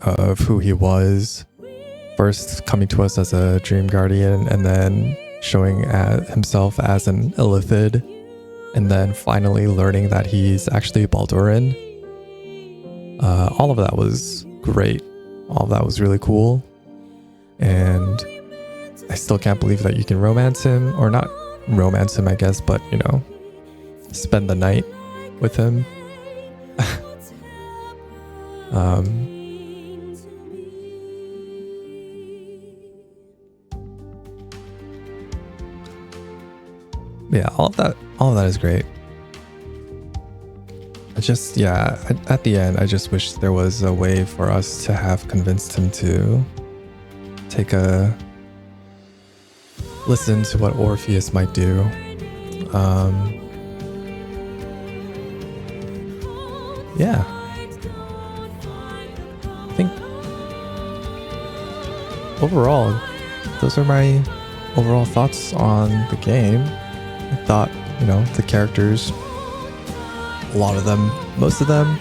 of who he was, first coming to us as a Dream Guardian and then showing himself as an Illithid, and then finally learning that he's actually Baldurin. All of that was great. All of that was really cool. And I still can't believe that you can romance him, or not romance him, I guess, but spend the night with him. Yeah, all of that is great. At the end, I just wish there was a way for us to have convinced him to take a listen to what Orpheus might do. Yeah. I think overall, those are my overall thoughts on the game. I thought, the characters a lot of them, most of them,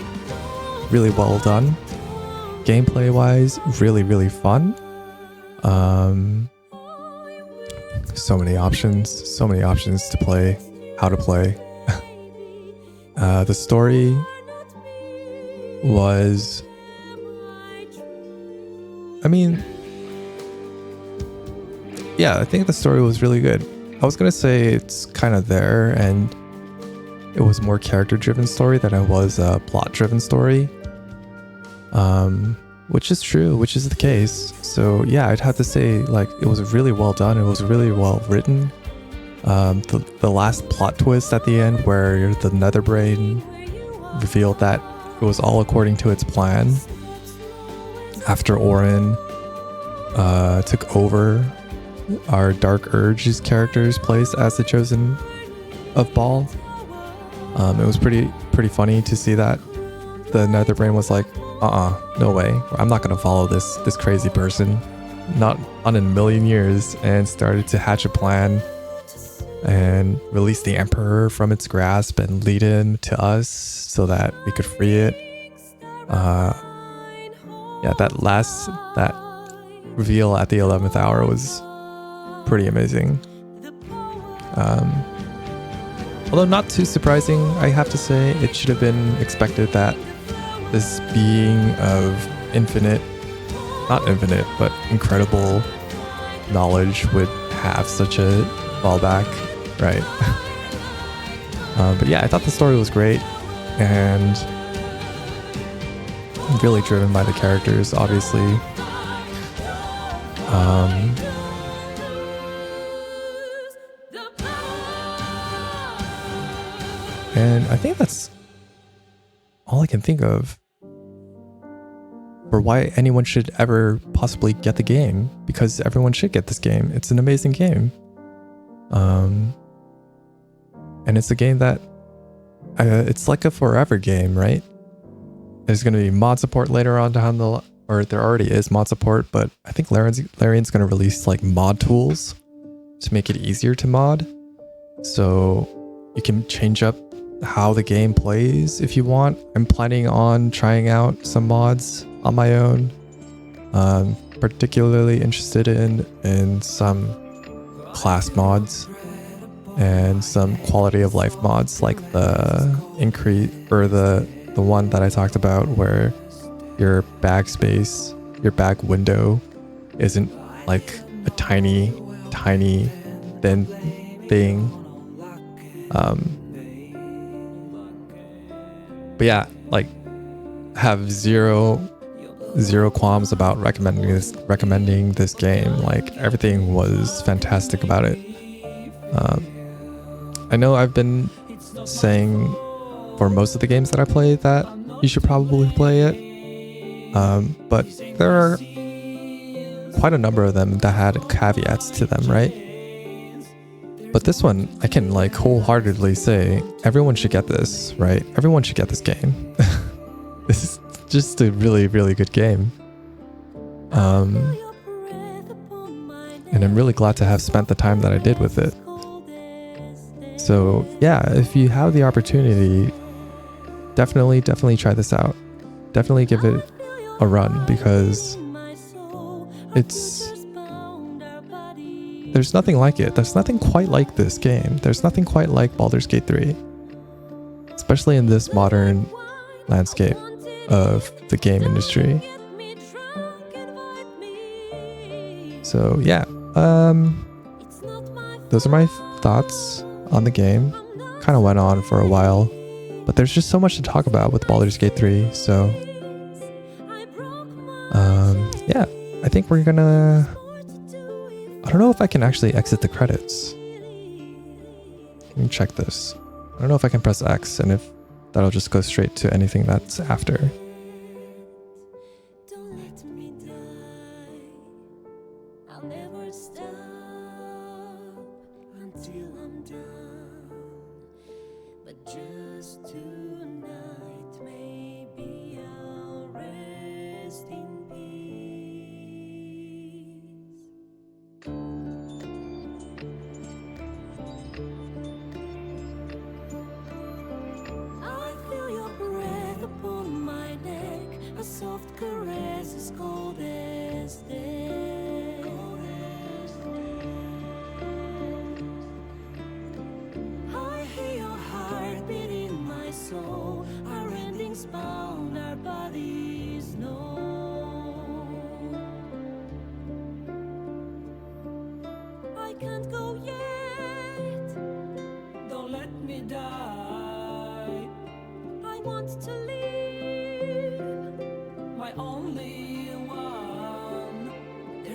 really well done. Gameplay wise, really, really fun. So many options to play, how to play. The story was, I mean, yeah, I think the story was really good. I was gonna say it's kind of there, and it was more character-driven story than it was a plot-driven story. Which is true, which is the case. So yeah, I'd have to say, like, it was really well done. It was really well written. The last plot twist at the end, where the Netherbrain revealed that it was all according to its plan after Orin took over our Dark Urge's character's place as the Chosen of Baal. It was pretty funny to see that the Netherbrain was like, no way, I'm not gonna follow this crazy person, not in a million years, and started to hatch a plan and release the Emperor from its grasp and lead him to us so that we could free it. Yeah, that reveal at the 11th hour was pretty amazing. Although not too surprising, I have to say. It should have been expected that this being of not infinite, but incredible knowledge would have such a fallback, right? But yeah, I thought the story was great and really driven by the characters, obviously. And I think that's all I can think of for why anyone should ever possibly get the game, because everyone should get this game. It's an amazing game. And it's a game that it's like a forever game, right? There's going to be mod support later on down the, or there already is mod support, but I think Larian's going to release like mod tools to make it easier to mod. So you can change up how the game plays if you want. I'm planning on trying out some mods on my own. Particularly interested in some class mods and some quality of life mods, like the increase, or the one that I talked about where your bag space, your bag window isn't like a tiny thin thing. But yeah, like, have zero qualms about recommending this game. Like, everything was fantastic about it. I know I've been saying for most of the games that I play that you should probably play it, but there are quite a number of them that had caveats to them, right? But this one, I can like wholeheartedly say everyone should get this, right? Everyone should get this game. This is just a really, really good game. And I'm really glad to have spent the time that I did with it. So yeah, if you have the opportunity, definitely try this out. Definitely give it a run, because there's nothing like it. There's nothing quite like this game. There's nothing quite like Baldur's Gate 3. Especially in this modern landscape of the game industry. So yeah, those are my thoughts on the game. Kind of went on for a while, but there's just so much to talk about with Baldur's Gate 3. So yeah, I think we're gonna, I don't know if I can actually exit the credits. Let me check this. I don't know if I can press X, and if that'll just go straight to anything that's after.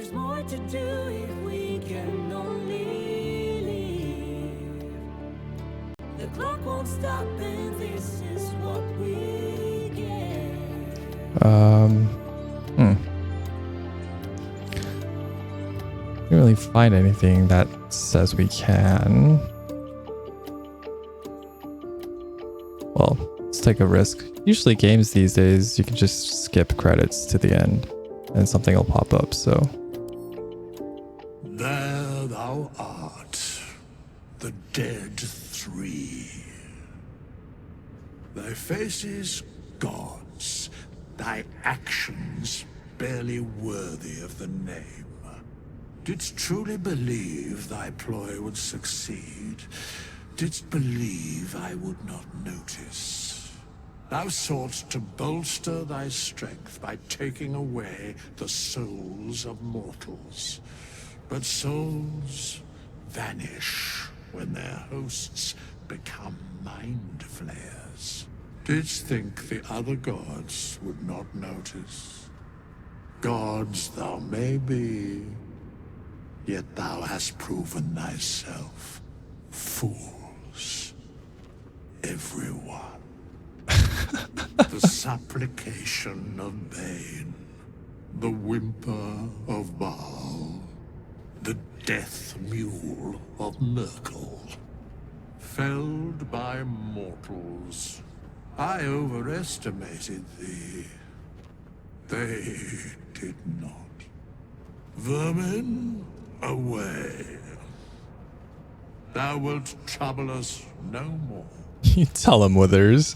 There's more to do if we can only leave. The clock won't stop, and this is what we get. Can't really find anything that says we can. Well, let's take a risk. Usually games these days, you can just skip credits to the end and something will pop up, so. There thou art, the dead three. Thy faces gods, thy actions barely worthy of the name. Didst truly believe thy ploy would succeed? Didst believe I would not notice? Thou soughtst to bolster thy strength by taking away the souls of mortals. But souls vanish when their hosts become mind flayers. Didst think the other gods would not notice? Gods thou may be, yet thou hast proven thyself fools, everyone. The supplication of Bane, the whimper of Baal, the death mule of Merkel. Felled by mortals, I overestimated thee. They did not. Vermin, away. Thou wilt trouble us no more. You tell him, Withers.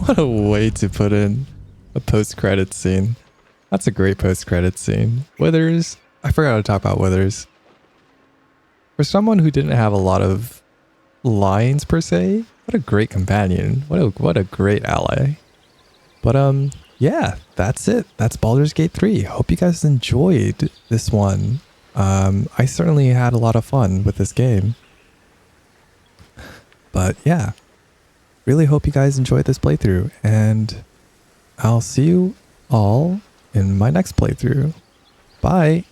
What a way to put in a post-credit scene. That's a great post-credit scene. Withers, I forgot to talk about Withers. For someone who didn't have a lot of lines per se, what a great companion. What a great ally. But yeah, that's it. That's Baldur's Gate 3. Hope you guys enjoyed this one. I certainly had a lot of fun with this game. But yeah, really hope you guys enjoyed this playthrough, and I'll see you all in my next playthrough. Bye.